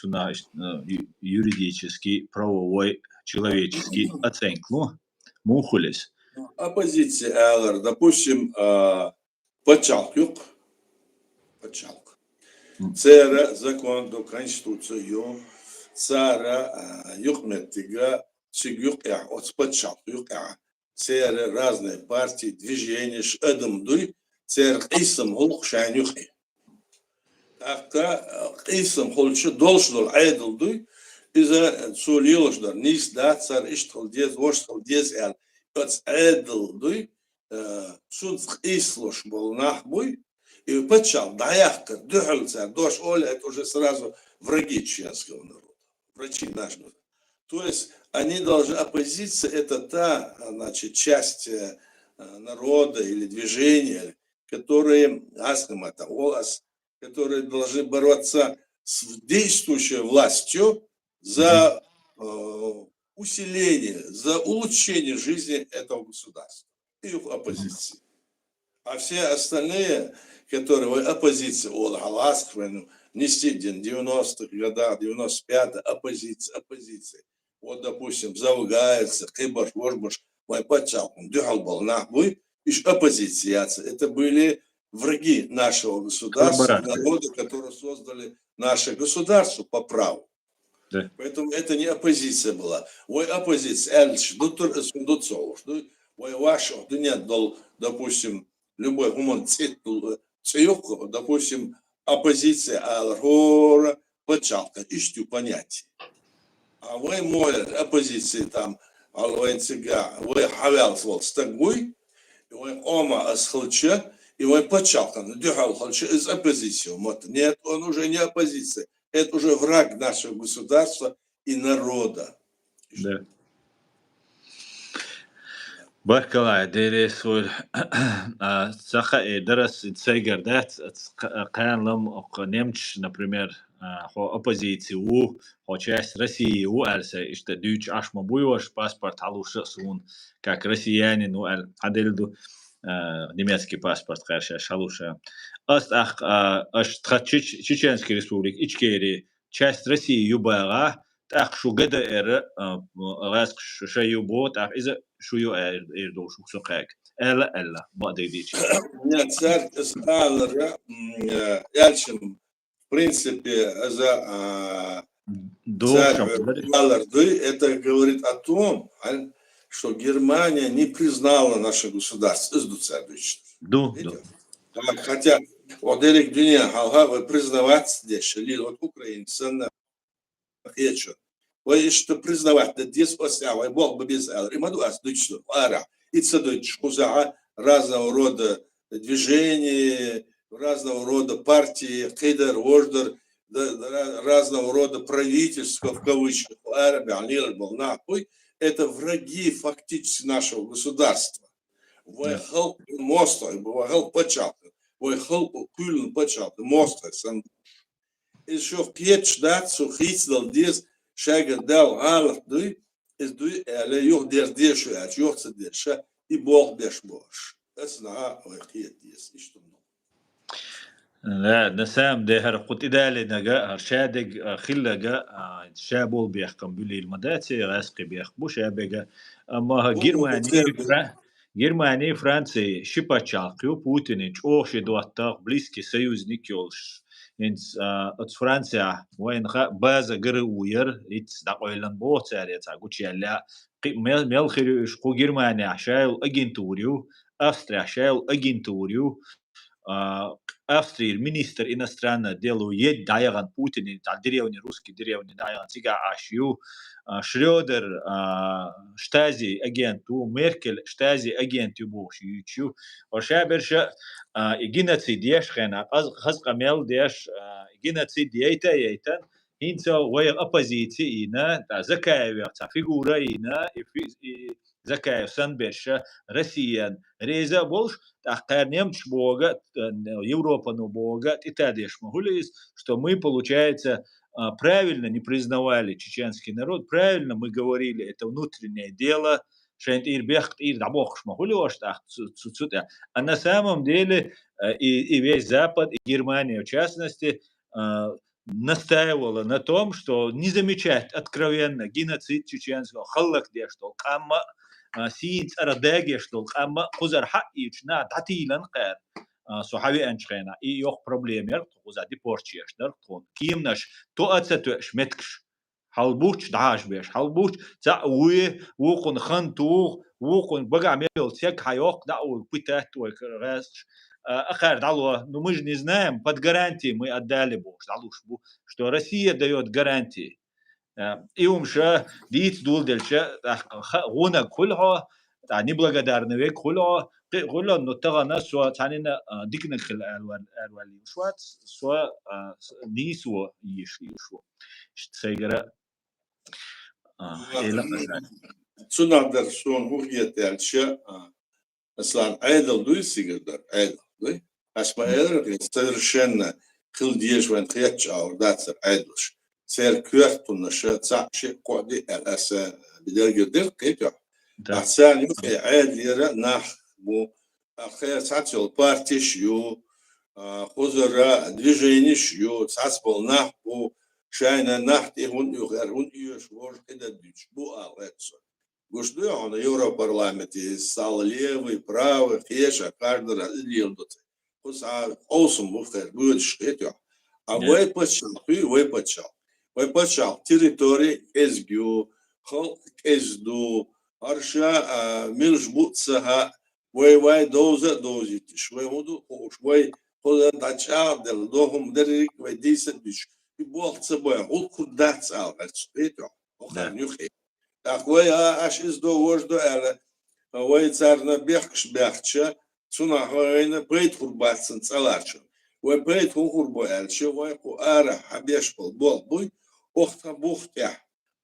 тунах юридический правовой человеческий оценк, ну мухулис. Оппозиция, допустим, подчалк. Цера закон до конституцию, цара юхметтига, сигюкя от подчалк юкя. Цера разные партии, движения, шедом дуй, цер исам холк шанюхи. Так исам холчу должен айдл дуй, из-за сулилош дар низ да цар иштхал дез воштхал дез эл. Эдл дуй, сунц ислош был нахбуй, и почал, даяхка, духальца, дождь, оля, это уже сразу враги чеченского народа. врачи наши. То есть они должны, оппозиция это та, значит, часть народа или движения, которые, которые должны бороться с действующей властью за усиление, за улучшение жизни этого государства и их оппозиции. А все остальные, которые оппозиция, нести 90-х годах, 95-х, оппозиция. Вот, допустим, залагается, кыбаш, вожбаш, мой подчалком, дюхал был нахуй, иш оппозиция. Это были враги нашего государства, народа, которые создали наше государство по праву. Да. Поэтому это не оппозиция была. Ой, оппозиция, эльч, дуцов, ой, ваш, нет, допустим, любой гуман цеюк, допустим, оппозиция, алгора, почалка, ищу понятие. А вы мой оппозиции там, алвайнцига, вы хавялсвол стагуй, вы ома асхалча, и вы почалка, дюхал халча из оппозиции. Нет, он уже не оппозиция. Это уже враг нашего государства и народа. Да. Баркалай, дересволь, саха дерас цейгердат, канлам немч, например, оппозицию, часть России, альса, что дюч ашма буйваш, паспорт алуша сун, как россиянин, адельду немецкий паспорт, хорошо, шалуша. Чеченской республики, Ичкерии, часть России, Юбара, так шо ГДР, раз шаю бот, из шую эрду шуксукак. Элла, бадыдич. Нет, царь сказал, Яльчин, в принципе, за царь Маларды, это говорит о том, что Германия не признала наше государство. Хотя, вот Эрик Дюня, вы признавать здесь, вот украинцы, вы что признавать, да здесь осявай, Бог бы без эр, и маду ас дычу, ара, и цедыч, куза разного рода движения, разного рода партии, кейдер, вождер, разного рода правительства, в кавычках, это враги фактически нашего государства. Выехал мост, выехал початок, выехал кулен початок, мост. Еще в печь, да, сухицдал здесь, шагер дал, дуй, из дуй, але юх дердешу, юх цедеша, и Бог деш бош. Это на выехал здесь, и что много. لا نسام ده هرقت إدالة نجا هرشادق خلجا شابول بيحكم بلي المداتي غاسقي بيحكمو شابجا أما جرماني فرنسي شبا تشالقيو بوتينيش أوش دواتاق بليسكي سيوزنيك يولش إنس فرنسا وين خا بازا جر وير إتس دقويلن بوت سارية تاقوش يلا ميل خيريش قو جرماني عشايل أجنتوريو أستري عشايل أجنتوريو Австрии министр иностранных дел ед дайган Путин, деревни русские деревни дайган сига ашью, Шрёдер штази агенту, Меркель штази агенту бош ючу, ошаберша геноцид яшхена, хазкамел деш геноцид яйтан, инца вая оппозиции ина, Закаева фигура ина, Закаев Санберша, Россиян, Реза Болш, так немч Бога, Европа ну Бога, и тадеш могулис, что мы, получается, правильно не признавали чеченский народ, правильно мы говорили, это внутреннее дело, а на самом деле и весь Запад, и Германия в частности, настаивала на том, что не замечать откровенно геноцид чеченского, халлак дештол, камма, سينس أرداجي شتول أما خزر حقي شنا تعتيلن قار صحابي أنشخنا إيه يوخ بروبليم يرت خزر دي بورتشيش نرتون كيمنش تو أتساتوش متكش حلبوش دعاش بيش حلبوش تاع وقن خنتوغ وقن بقى ميل تيك حيوق دعو بيتات وكراش أخر دعوة نمج نزنام под гарантии мы отдали бо что Россия дает гарантии иумша дит дулдельша гуна кулха неблагодарный век кулха кулха но тагана суа танина дикна хил алвали суат суа нисуа ишо сейгара Цунадер сон хургет эльче, مثلا عادل دوي سيجدر عادل دوي أسماء совершенно خلديش وين خيتش أو داتر عادلش سير كويرتون نشاط ساعش قعدي الأسا بدرجة دل قيتها أحسن يمكن عادل يرى نح مو خير ساعات البارتيش يو خزر движенيش يو ساعات بالنح بو شاينا نح تهون يغير هون يوش ورش كده ديش بو أغلاتسون Гушду он Европарламенте стал левый, правый, хеша, каждый раз лилдут. Пусть осум буфер будет шкетё. А вы почал территории эзгю, хол эзду, арша милжбутсага, вы дозитиш, вы муду уж вы хода дача дел дохум дерик вы десять бич. И бог цебой, он куда цал, шкетё. Охар нюхи. Такой аж из довожду эле, ой царна бехш бехча, цуна хойна пейт хурбатсен цаларча. Ой пейт хурбо элча, ой ку ара хабеш бол буй, охта бухтя,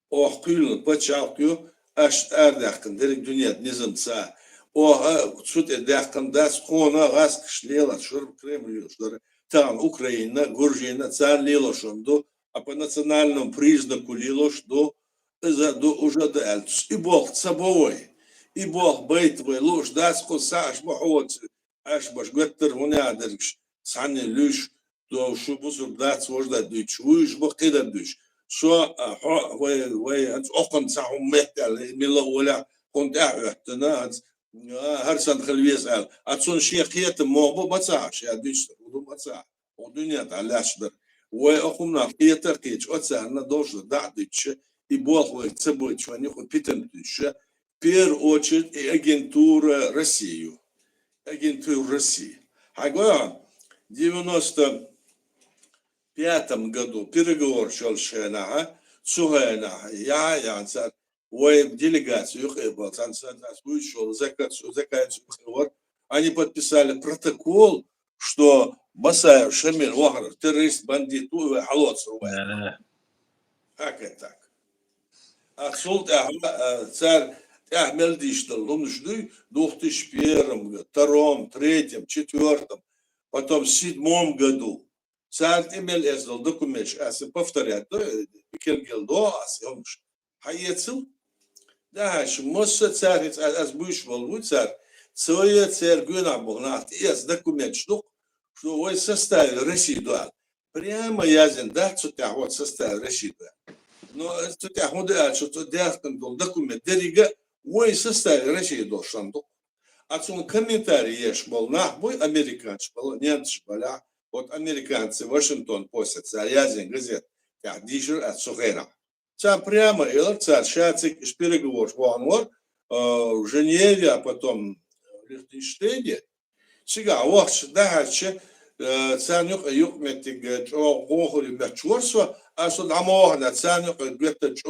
ох кюлн почалкю, аж ардахкан дерек дунят низамца. Ох цут эдахкан дас хона гас кшлела, шур Кремль, шур там Украина, Грузия, цар лилошонду, а по национальному признаку лилошду уже дальше. И Бог собой, и Бог бейтвый луж, даст кусаш бахот, аж баш гветтер гунядерш, сани люш, то шубусур даст вожда дич, уж бах кида дич. Шо вы окон сахум мехтал, мило уля, كنت احتنا هرسن خلويس قال اتسون شيخيت موبو بصاش يا ديش ودو بصا ودنيا تعلاش در واخونا قيتا قيت وتسالنا دوش دعدش и Бог собой чвани хоть питантыша пер очередь и агентура России. Хагоя в 95 году переговор шел шенаха, суханаха, я ансар, ой делегацию хебал, ансар вышел заканчивать разговор, они подписали протокол, что Басаев, Шамиль, Вахар, террорист, бандит, халот, как это так? Аксолт царь Ахмел Диштал, он жду 2001, 2002, 2003, 2004, потом в 2007 году. Царь Эмель издал документ, если повторять, то Кельгелдо, асьемш. Хаецил? Да, может царь, аз будешь волнуй царь, свое царь Гюна Богнат, есть документ, что вы составили Россию. Прямо ясен, да, что ты вот составил Россию. Но это тяхуда, что дяхтан был документ, дерига, ой, составил Россию должен. Отсюда комментарий ешь был, нахбой американцы был, немцы были, вот американцы, Вашингтон постят, ясен газет, как дишер от Сухера. Сам прямо, и царь шацик, из переговоров, в Женеве, а потом в Лихтенштейне. Сега, вот, да, царь юкметик, охули мячурство, а что дамо, царь юкметик,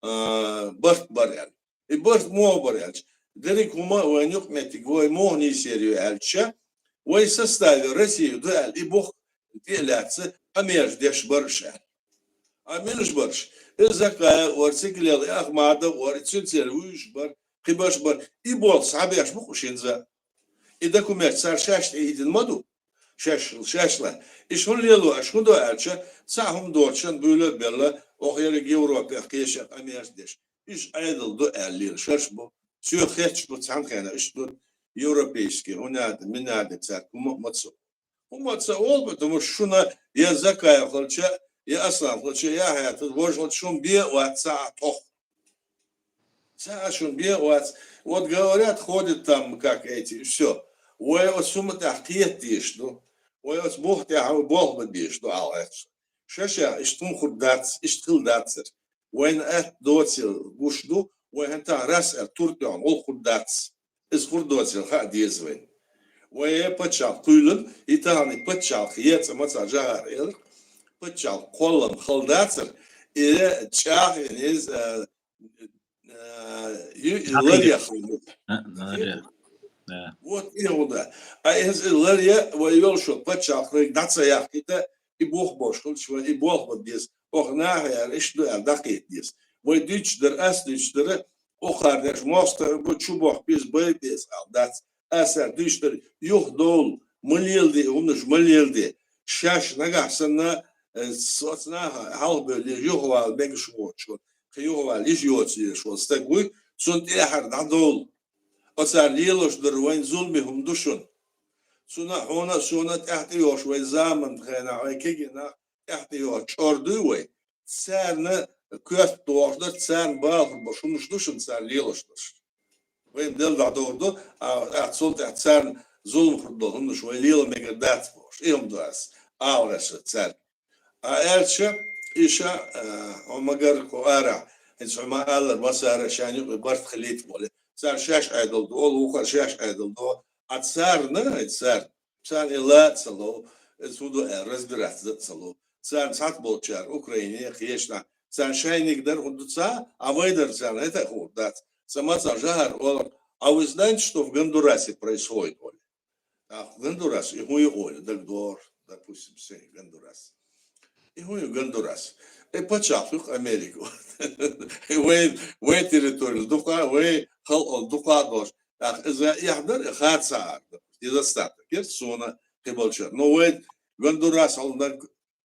борт барян. И борт мо барян. Дерек ума, он юкметик, ой, мо не серию эльча, ой, составил Россию, да, и Бог делятся, а между деш баршан. А между барш. Закая, орциклел, Ахмада, орцинцер, уйшбар, хибашбар, и Бог сабяш мухушинза. И документ царь шашт и иден моду. Şaşla. İşun lelu aşkın da elçe sahum dorçan böyle bella o yere Avrupa kıyışak Amerika'dır. İş aydıldı elli şaş bu. Şu hiç bu sankana iş bu Avrupaski onad minad tsar kumatsu. Kumatsu olmadı mı şuna ya zakaya kılça ya aslan kılça ya hayatı vojot şun bir WhatsApp tok. Шун бе вот говорят ходят там как эти все. Ой, вот сумма тахтиет тишь, ну. Ой, вот Бог тебя Бог бедишь, ну, алэш. Шаша, иштум хурдац, иштхилдацер. Ой, на доцил гушду, ой, хента раз туртион, ол хурдац. Из хурдоцил ха дезвен. Ой, почал куйлен, и тани почал хиец, маца жар эл. Почал коллам хилдацер, и чах из Вот и да. А из Лария воевал, что почал гнаться яхита, и Бог бошел, и Бог вот здесь. Ох, нахер, и что я дакет здесь. ve diçler asliçleri o kardeş master bu çubuk biz biz aldat eser diçler yok dol milyildi unuş milyildi şaş nagahsana sotsna hal böyle yok var belki şu şu yok var iş yok şu stegui sunt ihar dadol اصلا ليلوش در وين ظلمهم دشون سونا هونا سونا تحت يوش وي زامن خينا وي كينا تحت يوش شوردوي سارنا كوست دوشدر سان باخ بشومش دشون سان ليلوش دش وين دل دوردو اتصل تحت سان ظلم خدو هم شوي ليلو ميغدات بوش ايهم داس اورش سان ايرش ايشا ومغر كوارا انسما الله وسار شاني برت خليت بوله سار شاش ayrıldı, oğlu şaş ayrıldı. Atsar ne? Atsar. Sen ilat salo, sudu разбираться salo. Sen sat bolçar Ukrayna'ya kıyışna. Sen şaynik der удца, а выйдер sen это худат. Сама сажар, он а вы знаете, что в Гондурасе происходит, Оля? В Гондурасе, и хуй Оля, Дагдор, допустим, все, Гондурас. И хуй Гондурас. И почав их Америку. وين تريتوري دوكا وين خلق دوكا دوش اذا يحضر خات ساعه اذا استطاع كيف سونا قبل но وين гондурас он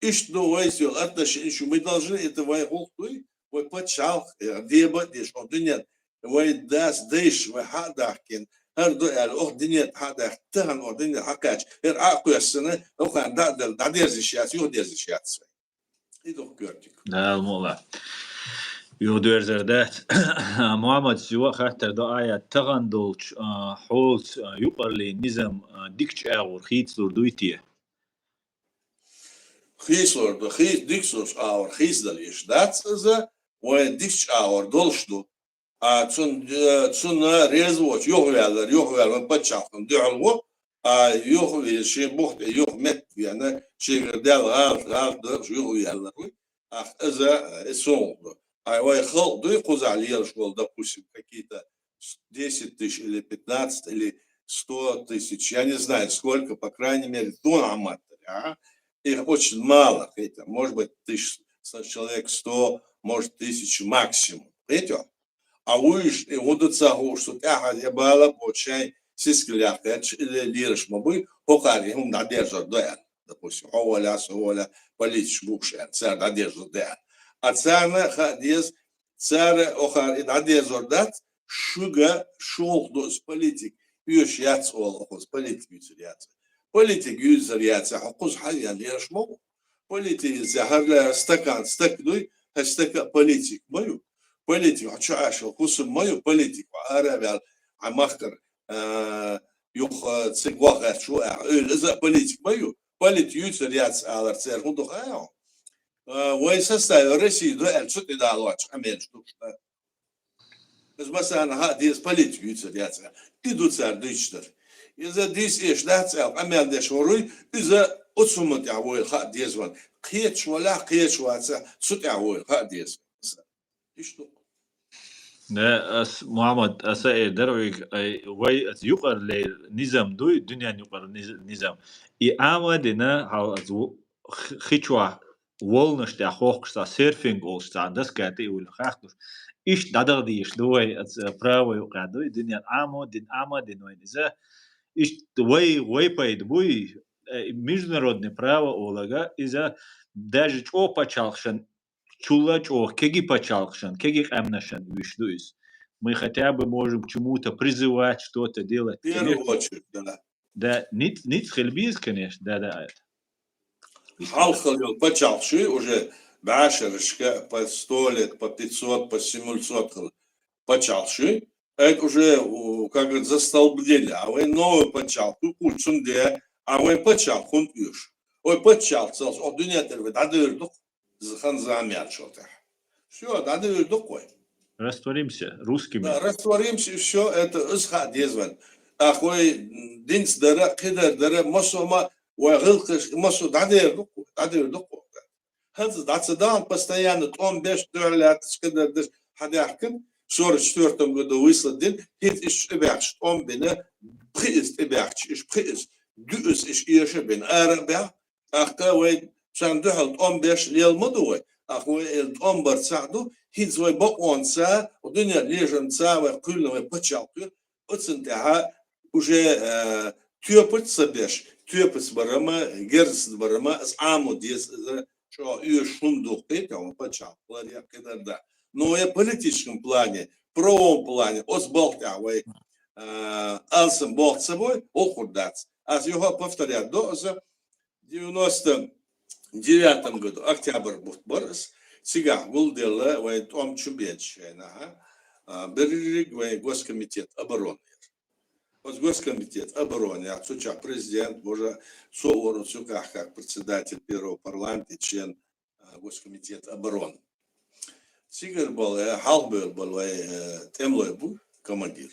ايش دو ويس يو اتش شو мы должны это вой холтой وي почав деба деш الدنيا وي داس ديش وحداكن هردو الاخ دنيا حدا تهن الدنيا حكاش اقوى السنه او كان دا ديز الشيات يو ديز الشيات ايدو gördük الموضوع يودرزردات محمد سوا خاطر دعاية تغندولش حولت يقرلي نظام ديكش أغور خيتسلور دويتيه خيسلور خيس ديكسوش أغور خيس دليش داتسزا وين ديكش أغور دولشدو تسون ريزوش يوهوالر بتشاقن دعلو يوهوالر شي بوخت يوهمت يعني شي دال غال درش يوهوالر إذا السوق وي خلق يقوز عليه школ, допустим, какие-то 10 тысяч или 15 или 100 тысяч, я не знаю сколько, по крайней мере, тон аматоры, их очень мало, может быть, человек 100, может, 1000 максимум, видите? А уж и вот что я была очень сискляк, или лирш мобы, покари, он надежда да, допустим, оля политич букшен, царь надежда да. А царна хадис царь охар идадия зордат шуга шолдос политик юш яц олохос политик юзеряц политик юзеряц хукуз حاليا ليشمو политик زهر стакан стакдуй هستك политик мою политик ачаш хус мою политик арабал амахтер юх цигвах шо إذا политик мою политик юзеряц алар царь худохао ويسستايو رسي دو الشت دالواتش امين شتوشتا بس مثلا ها ديس بوليتيك يتسياتسا دو تسار ديشتر اذا ديس ايش داتسا امين داش وروي اذا اتسمت يعوي خا ديزوان قيتش ولا قيتش واتسا سوت يعوي خا ديز ايش دو ده محمد أسائر دروي وي يقر لنظام دوي دنيا يقر نظام إعادنا هاو خيشوا волнаш der hochsta surfing olsta das gate ul khachtus ish dadar di ish doy prawo qado dunya amo din wayza ish way paid buy международное право олага иза даже чо пачалшан чула чо кеги пачалшан кеги амнашан вишдуис мы хотя бы можем к чему-то призывать что-то делать в первую очередь да нит хелбиз конечно да Халхал почавший уже башершка по 100 лет, по 500, по 700 почавший, это уже, как говорят, застолбдели, а вы новый почалку, кучунде, а вы почалку юж. Ой, почалку, о, дунятер, дадырдук, заханзамят что-то. Все, дадырдук, ой. Растворимся русскими. Да, растворимся, все, это исхад езван. Ахой, динс дара, кидар дара, масома, وغلقش مصر عدير دقو هذا دعسدان постоянно он بيش دولات كده حدا يحكم صور شتورتم قد ويصل الدين هيت إيش إباحش он بنا بخيس إباحش إيش بخيس دوس إيش إيش بين أربع أختا وين شان دهل on بيش ليل مدوي أخوي on برسعدو هيزوي بقونسا ودنيا ليجنسا وكلنا بتشالك أتصنتها уже تيوبت سبيش تيوبت برما جرس برما أسعامو ديس شو يشوندوقي كم بتشالك يا كده ده но я политическом плане правом плане осбалтявый алсым болт собой охудаться а его повторять до 99 году октябрь будет борис сега был дело в том чубече берег в госкомитет обороны вот госкомитет обороны отсюда президент боже Суворов сюках как председатель первого парламента член госкомитета обороны Сигар был халбер был темлой был командир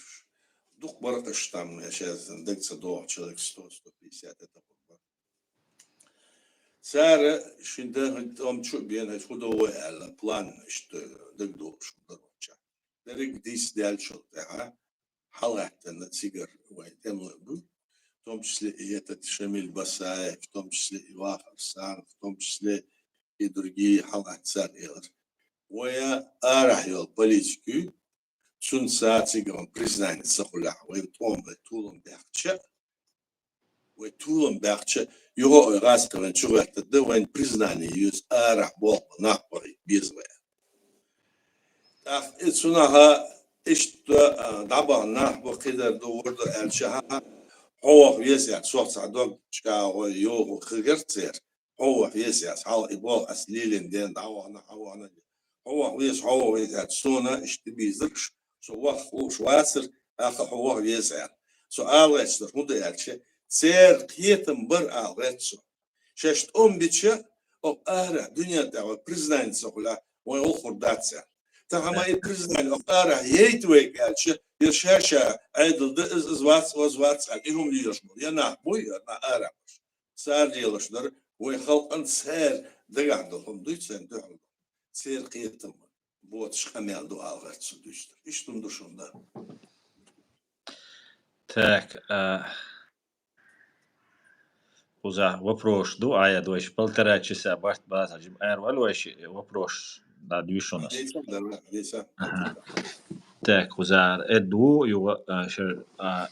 дух баракаш там сейчас декса до человек 100-150 это Сара шиндер том чубен худовый план что дегдо что дороча. Дерек дис дальше халат на сигар темлой был в том числе и этот Шамиль Басаев, в том числе и Вахар Сан, в том числе и другие халат царелар. ويا أرحيل политику سنساتيجون признание сахуля ويتوم بتولم بحشة وتولم بحشة يو راسكن شوات الدوين признание يوز أرح بول نحبري بيزوي أخ إتسونها إشت دعبا نحبر كده دور الشها هو يسيا صوت صعدوك شكاو يو خيرتير هو يسيا حال إبوه أسليلين دين دعوانا حوانا هو ويس سونا اشتبي زرش سو شواسر اخ هو ويسع سؤال يستر موديالشه سير قيتم بر алгетсо ششت بيتشه او ارا دنيا دا بريزنانس ولا وخرداتسا تاما اي بريزنان او ارا ييتوي قالشه يشاشا عدل زوات وزوات عليهم ليشمو ينا بويا نا ارا صار يلشدر ويخلق ان سير دغادهم دوتسن دغ سير قيتم بوتش خميل دو алгетсо düştür. İştum duşunda. Так, Уза, вопрос, а я думаю, 1,5 часа, башт база, вопрос, да, движ у нас. Так, Уза, эду,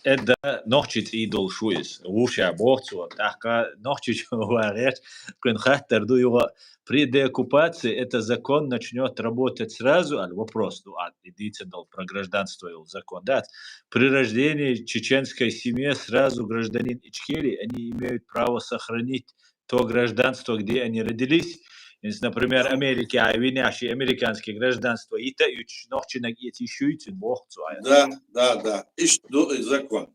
эда, нохчит идол шуис, уша бохцу, так, нохчит говорит, кон хаттер ду его при деоккупации это закон начнет работать сразу, а вопрос, идите дал про гражданство и закон, да, при рождении чеченской семьи сразу гражданин Ичкерии, они имеют право сохранить то гражданство, где они родились. Если, например, Америки, а винящие американские гражданства, и то нохчинок эти шуйцы, бог цуая. Да. Ишь, закон.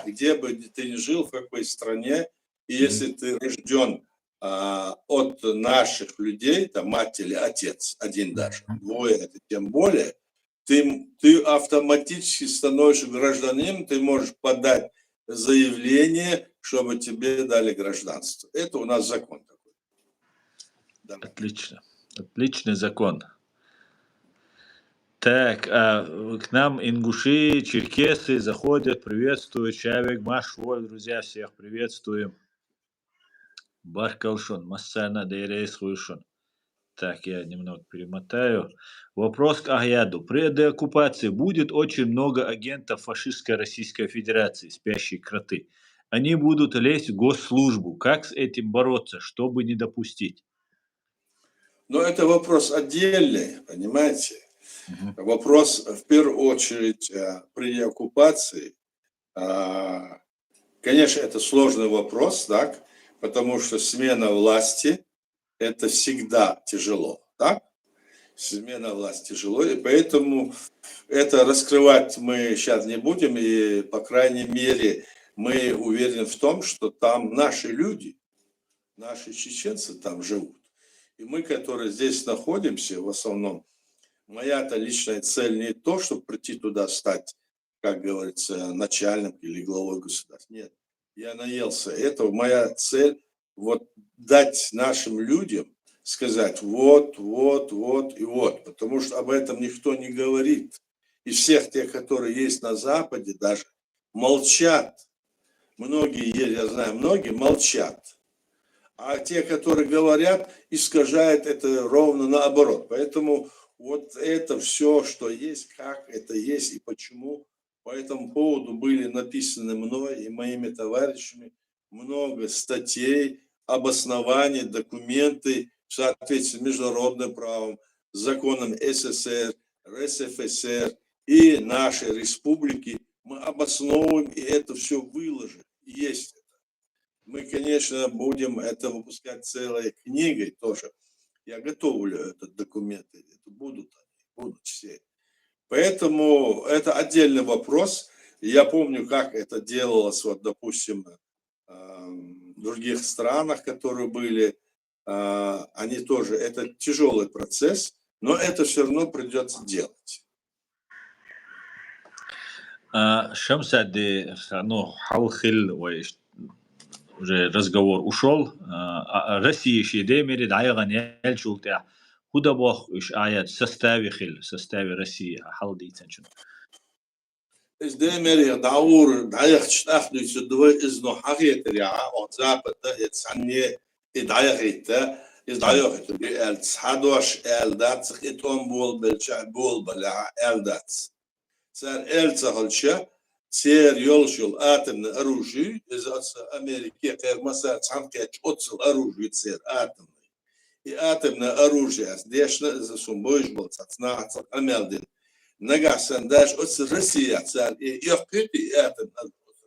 Где бы ты ни жил, в какой стране, и если ты рожден от наших людей, там мать или отец, один даже, двое, это тем более, ты автоматически становишься гражданином, ты можешь подать заявление, чтобы тебе дали гражданство. Это у нас закон такой. Да. Отлично. Отличный закон. Так, к нам ингуши, черкесы заходят, приветствуют. Чавик, Машволь, друзья, всех приветствуем. Баркалшон, Массана, Дейрейс, Хуишон. Так, я немного перемотаю. Вопрос к Ахьяду. При деоккупации будет очень много агентов фашистской Российской Федерации, спящие кроты. Они будут лезть в госслужбу. Как с этим бороться, чтобы не допустить? Но это вопрос отдельный, понимаете? Вопрос, в первую очередь, при деоккупации. Конечно, это сложный вопрос, так? Потому что смена власти – это всегда тяжело, так? Смена власти тяжело, и поэтому это раскрывать мы сейчас не будем, и, по крайней мере, мы уверены в том, что там наши люди, наши чеченцы там живут. И мы, которые здесь находимся, в основном, моя-то личная цель не то, чтобы прийти туда стать, как говорится, начальником или главой государства. Нет, я наелся этого. Моя цель вот дать нашим людям сказать вот, и вот. Потому что об этом никто не говорит. И всех тех, которые есть на Западе, даже молчат. Многие, я знаю, многие молчат. А те, которые говорят, искажают это ровно наоборот. Поэтому вот это все, что есть, как это есть и почему, по этому поводу были написаны мной и моими товарищами много статей, обоснований, документы в соответствии с международным правом, законом СССР, РСФСР и нашей республики. Мы обосновываем и это все выложим. Есть. Мы, конечно, будем это выпускать целой книгой тоже. Я готовлю этот документ, это будут все. Поэтому это отдельный вопрос. Я помню, как это делалось, вот, допустим, в других странах, которые были, они тоже, это тяжелый процесс, но это все равно придется делать. Шамсад, ну, халхил, уже разговор ушел. Россия еще демери, дайган ялчултя. Куда бог уж аят составе России, халдитен. Demeri daur dayak çtaf nüsü dua izno hakiyet ya o zapata etsanye idayakita idayakita bir el tsadosh el dat iton bol belça bol bala el dat sen el tsahalça ser yol atın aruji izas Amerika termasa çanke çotsal aruji ser atın atın aruji as deşna izasum bojbol tsna ameldin Nagasan dash ots Россия цар и yakıtı etın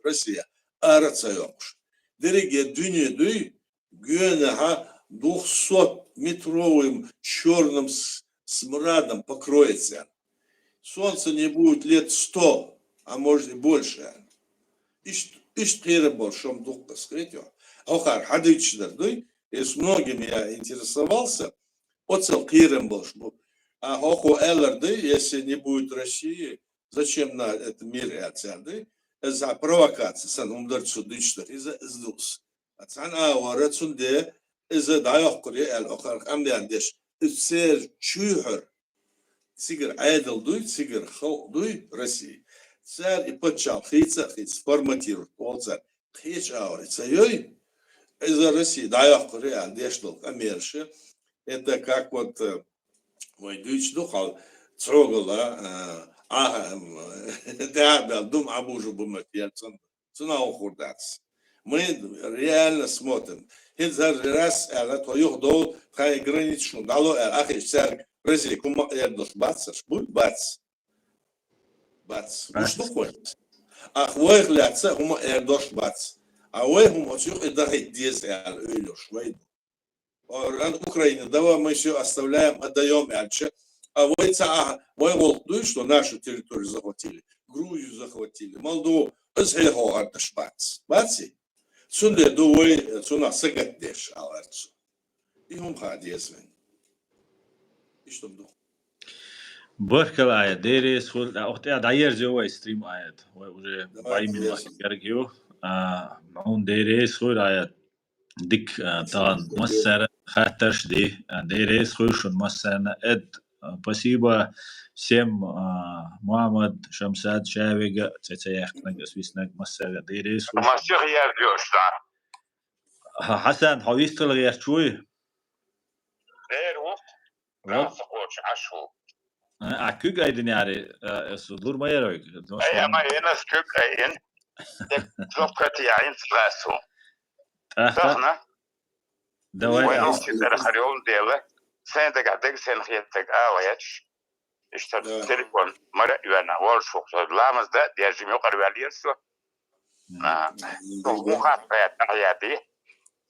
Rusya aratsaymış. Derece dünyada güne ha 200 метровым черным смрадом покроется. Солнце не будет лет 100, а может и больше. Ишь тыры большом дух скрытье. Охар хадычдер, и с многими я интересовался. Оцел кирем больше. А хоху элларды, если не будет России, зачем на этот мир отсяды? За провокации, сан умдарцу дичтер, из дус. Ацан ауара цунде, из дайохкури эл охар амбиандеш. Сер чухер, сигар айдл дуй, сигар хау дуй России. Сер и почал хица, форматирует, полцар. Хич аури, цайой, из России дайохкури эл дештол амерше. Это как вот Мой дочь духал, трогала, да, дум абужу бумакерцем, цена ухудаться. Мы реально смотрим. Хизар раз, а то юх дол, хай граничну, дало, ахи, сэр, Россия, кума эрдос, бацаш, будь бац. Бац. Что ходит? Ах, вы гляться, кума эрдос, бац. А вы, кума, сюх, и дахи дез, ойлюш, войду. Украина, давай мы все оставляем, отдаем дальше. А вы волкуете, что нашу территорию захватили, Грузию захватили, Молдову, это арташ бац. Баци? Сунде дуй, суна сагатдеш, аларцу. И он хадиесвен. И что мду? Бахкал аят, дерес, я дайер жива стрим аят. Уже байми гергио. Он дерес аят. ديك طبعا مصر خاطرش دي ديريس خوشون مصرنا اد спасибо всем محمد شمساد شاويغا تتيحنا سويسنا مصر ديريس مصر غير جوشتا حسن حويست الغير شوي غير وقت رافقوش عشو أكيد قاعدين يعني صدور ما يروي أي ما ينس كيك أين تلقت يعين ثلاثو تخنا وين وكذا خليهم ديله سين دقعدك سين خيتك ويش اشتري تليفون مرة يوانا والشوق لامز ده ديجي يقرب عليه سو مخاطب حياتي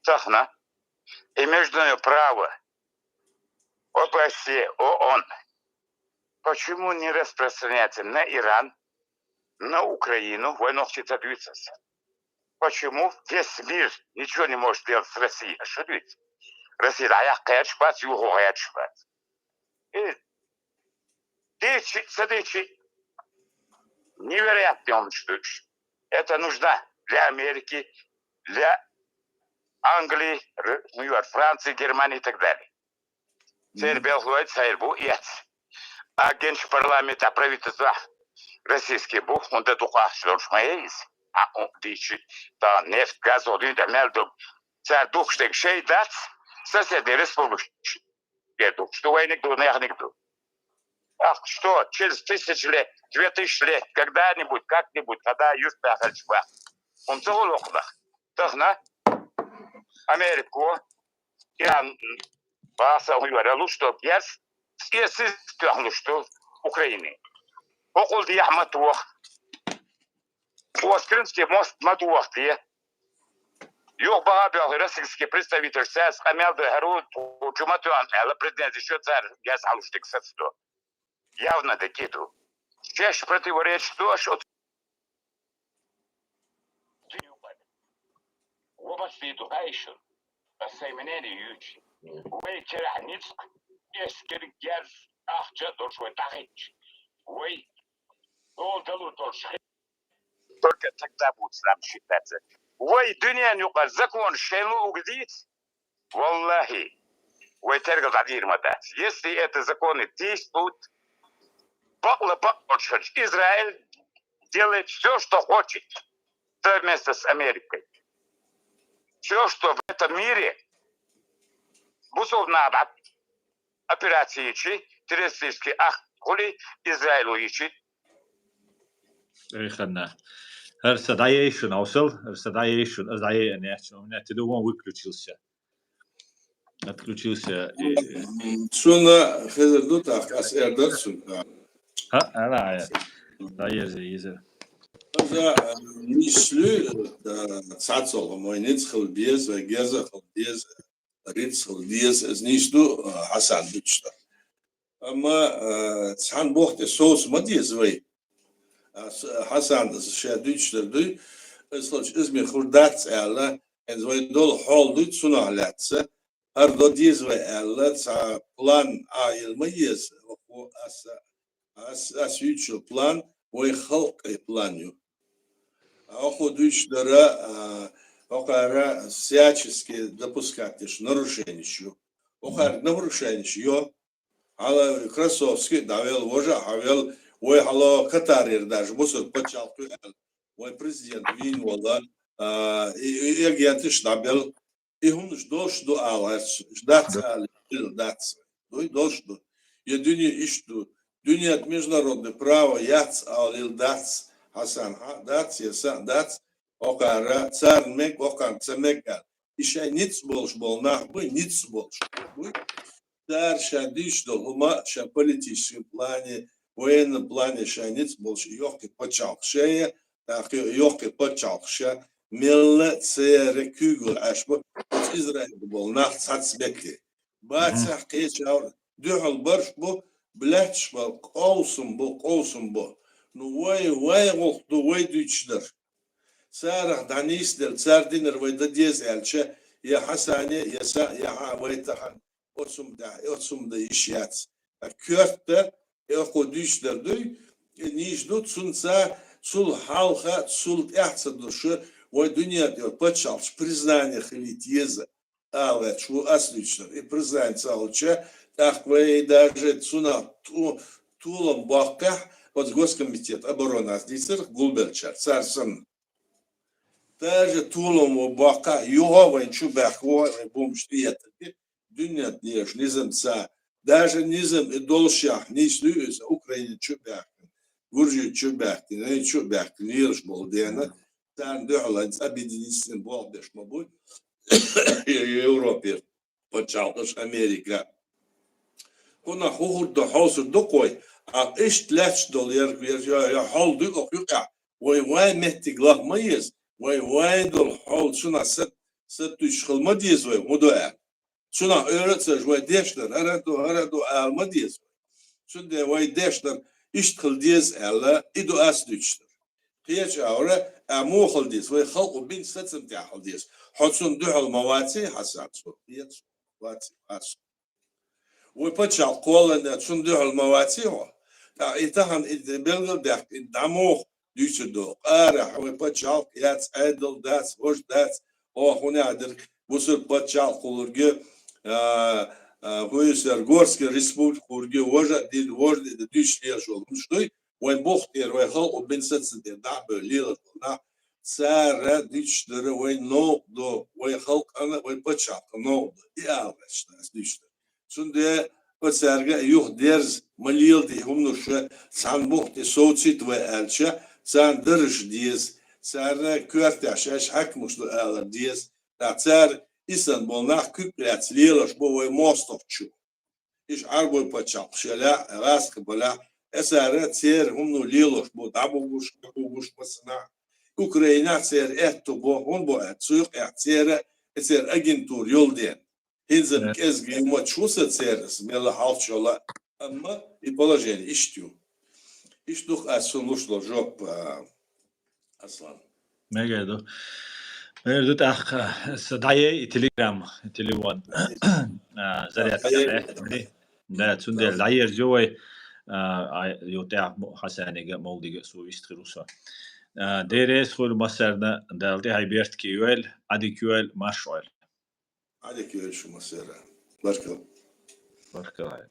تخنا имеют право ОБСЕ, ООН. Почему не распространяется на Иран, на Украину военно-хитовица? Почему весь мир ничего не может делать с Россией? Что ведь? Россия, а я кэчпат, юго кэчпат. И смотрите, невероятный он что это нужно для Америки, для Англии, Франции, Германии и так далее. Цель Белград, цель будет. А генш парламент, а правительство российский бух, он это ухаж, что ж есть. А он дичит, да нефть, газ, он это мелдом. Sen dukştek şey dat, соседи республики. Что войны, никто. Ах, что, через 1000 лет, 2000 лет, когда-нибудь, как-нибудь, когда южная хальчба. Он целый лохнах. Тахна, Америку, я басал говорил, что я сказал, что Украины. Около Яхматуах. Оскринский мост Матуахте. Yok bana bir Rusya'daki представитель ses amelde herud hükümeti anla президент еще царь я салуштик сацто. Явно такие-то. Чаще противоречит то, что Оба світу гайшин, семенері ючі. Ой, черахницк, ескергерз, ахча, дошвой тахич. Ой, долдалу дошхи. Только тогда будет сам считаться. Ой, dünya yukarı закон шейну угодит. Валлахи. Ой, тергал адирмата. Если это законы действуют, Израиль делает все, что хочет. Вместе с Америкой. Все, что в этом мире, бусовна операции террористические ахули Израилу ичи. خلنا هرسدايشن اوصل هرسدايشن ازاي не تدوم выключился отключился Sonra Hezerdut ас Erdutsun. ها لا يزر Za nislu tsatsol moynets khulbiz ve geza khulbiz rits khulbiz az nislu Hasan düştü. Ama san bohte sos madiz ve Hasan da şey düştürdü. Islaç izmi khurdat ala en zay dol hol dut sunahlatsa her do diz ve ala sa plan ayılmayız o as üçü plan ve halk planı. Охудучлера окара всячески допускать нарушения. Окар нарушения. Ала Красовский давал уже, авел, ой, ала Катарир даже, босс почал, ой, президент вин вола, и агенты штабел, и он ждал, что ала, ждать, ждать, и дюня ишту, дюня от международное право, яц, алил дац. Hasan daц yasa daц okara tsarmek okan tsemekal işe nits bolş bolnah bu nits bolş bu dar şadiş do huma şa политическом плане военном плане şa nits bolş yok ki почалшее так yok ki почалше millet seyre kügül aşbu İsrail bolnah satsbekli batsa qeçar duhul barş bu blaç bu olsun bu Ну, вай, голду, вай, дючдер. Сарах, данистер, цардинер, вай, дадез, эльче, я хасане, я вай, тахан, отсум да ишьяц. Кёртте, эхо дючдер, дуй, нижду, цунца, цул халха, цул тяхца души, вай, дуня, почалш, признание хилит еза, але, чу асличнер, и признание цалче, так, вай, даже цуна, тулом баках, вот Госкомитет обороны Аздисер, Гулберчар, Царсон. Даже Тулом у Бака, Йова, Чубахова, Бумштиет, Дюня Днеш, Низемца, даже Низем и Долшах, Нислю из Украины Чубахин, Гуржи Чубахин, не Чубахин, Нилш Болдена, там Дюхаланц, объединительный Болдеш, мабуть, Европе, почалкаш Америка. Кона хухур до хаусу докой, إيش تلاش دولار يا حال دول أفريقيا وين محتاج ما يز وين دول حال شنا ست تشخل ما ديز وين مدوع شنا أرتش وين ديشتر أردو ما ديز شو ده وين ديشتر إيش تخل ديز ألا إدو أسديشتر قيش أورا أمو خل ديز وين خلق بين ست سمتع خل ديز حسون دول المواتي حسات شو قيش واتي حس وبتشال قولنا شون دول المواتي هو إتاهن بلغل ده دموع düşürdü. Ara ve paçal yats edel das hoş das o hunadır bu sır paçal kulurgu Huyser Gorski Respublik kurgu hoca dil hoca düşüyor olmuştu. Ve bohter ve hal o bensatsı de da böyle na سارة ديشتري وين نوضو وين خلق أنا وين بتشعق نوضو يا بس ناس ديشتري سند بسارجة يوه ديرز مليل دي هم نشوا سان بوخت صوتي توالشة سان درج ديز سارة كورت عشاش حك مش لو ديز تاعتار إنسان بولناخ كوكلات ليلش بوي موستوف شو إيش عربو بتشعق شلا راسك بلا سارة تير هم نو ليلش بو دابو وش مسنا Ukrayna ser etto bo hon bo etsuq etser etser agentur yoldien hizim ezgi ma çusa seres mela halçola ama i положение iştiyor iştuk asunuşlo job aslan Megado. Megado tah sadaye telegram telefon. Zariat ne? Da sunde layer joy يوتاع حسانية مولدية سويس تروسا ديريس خول مصرنا دالتي هاي بيرت كيوال عدي كيوال ماشوال عدي كيوال شو مصيرة بارك الله بارك الله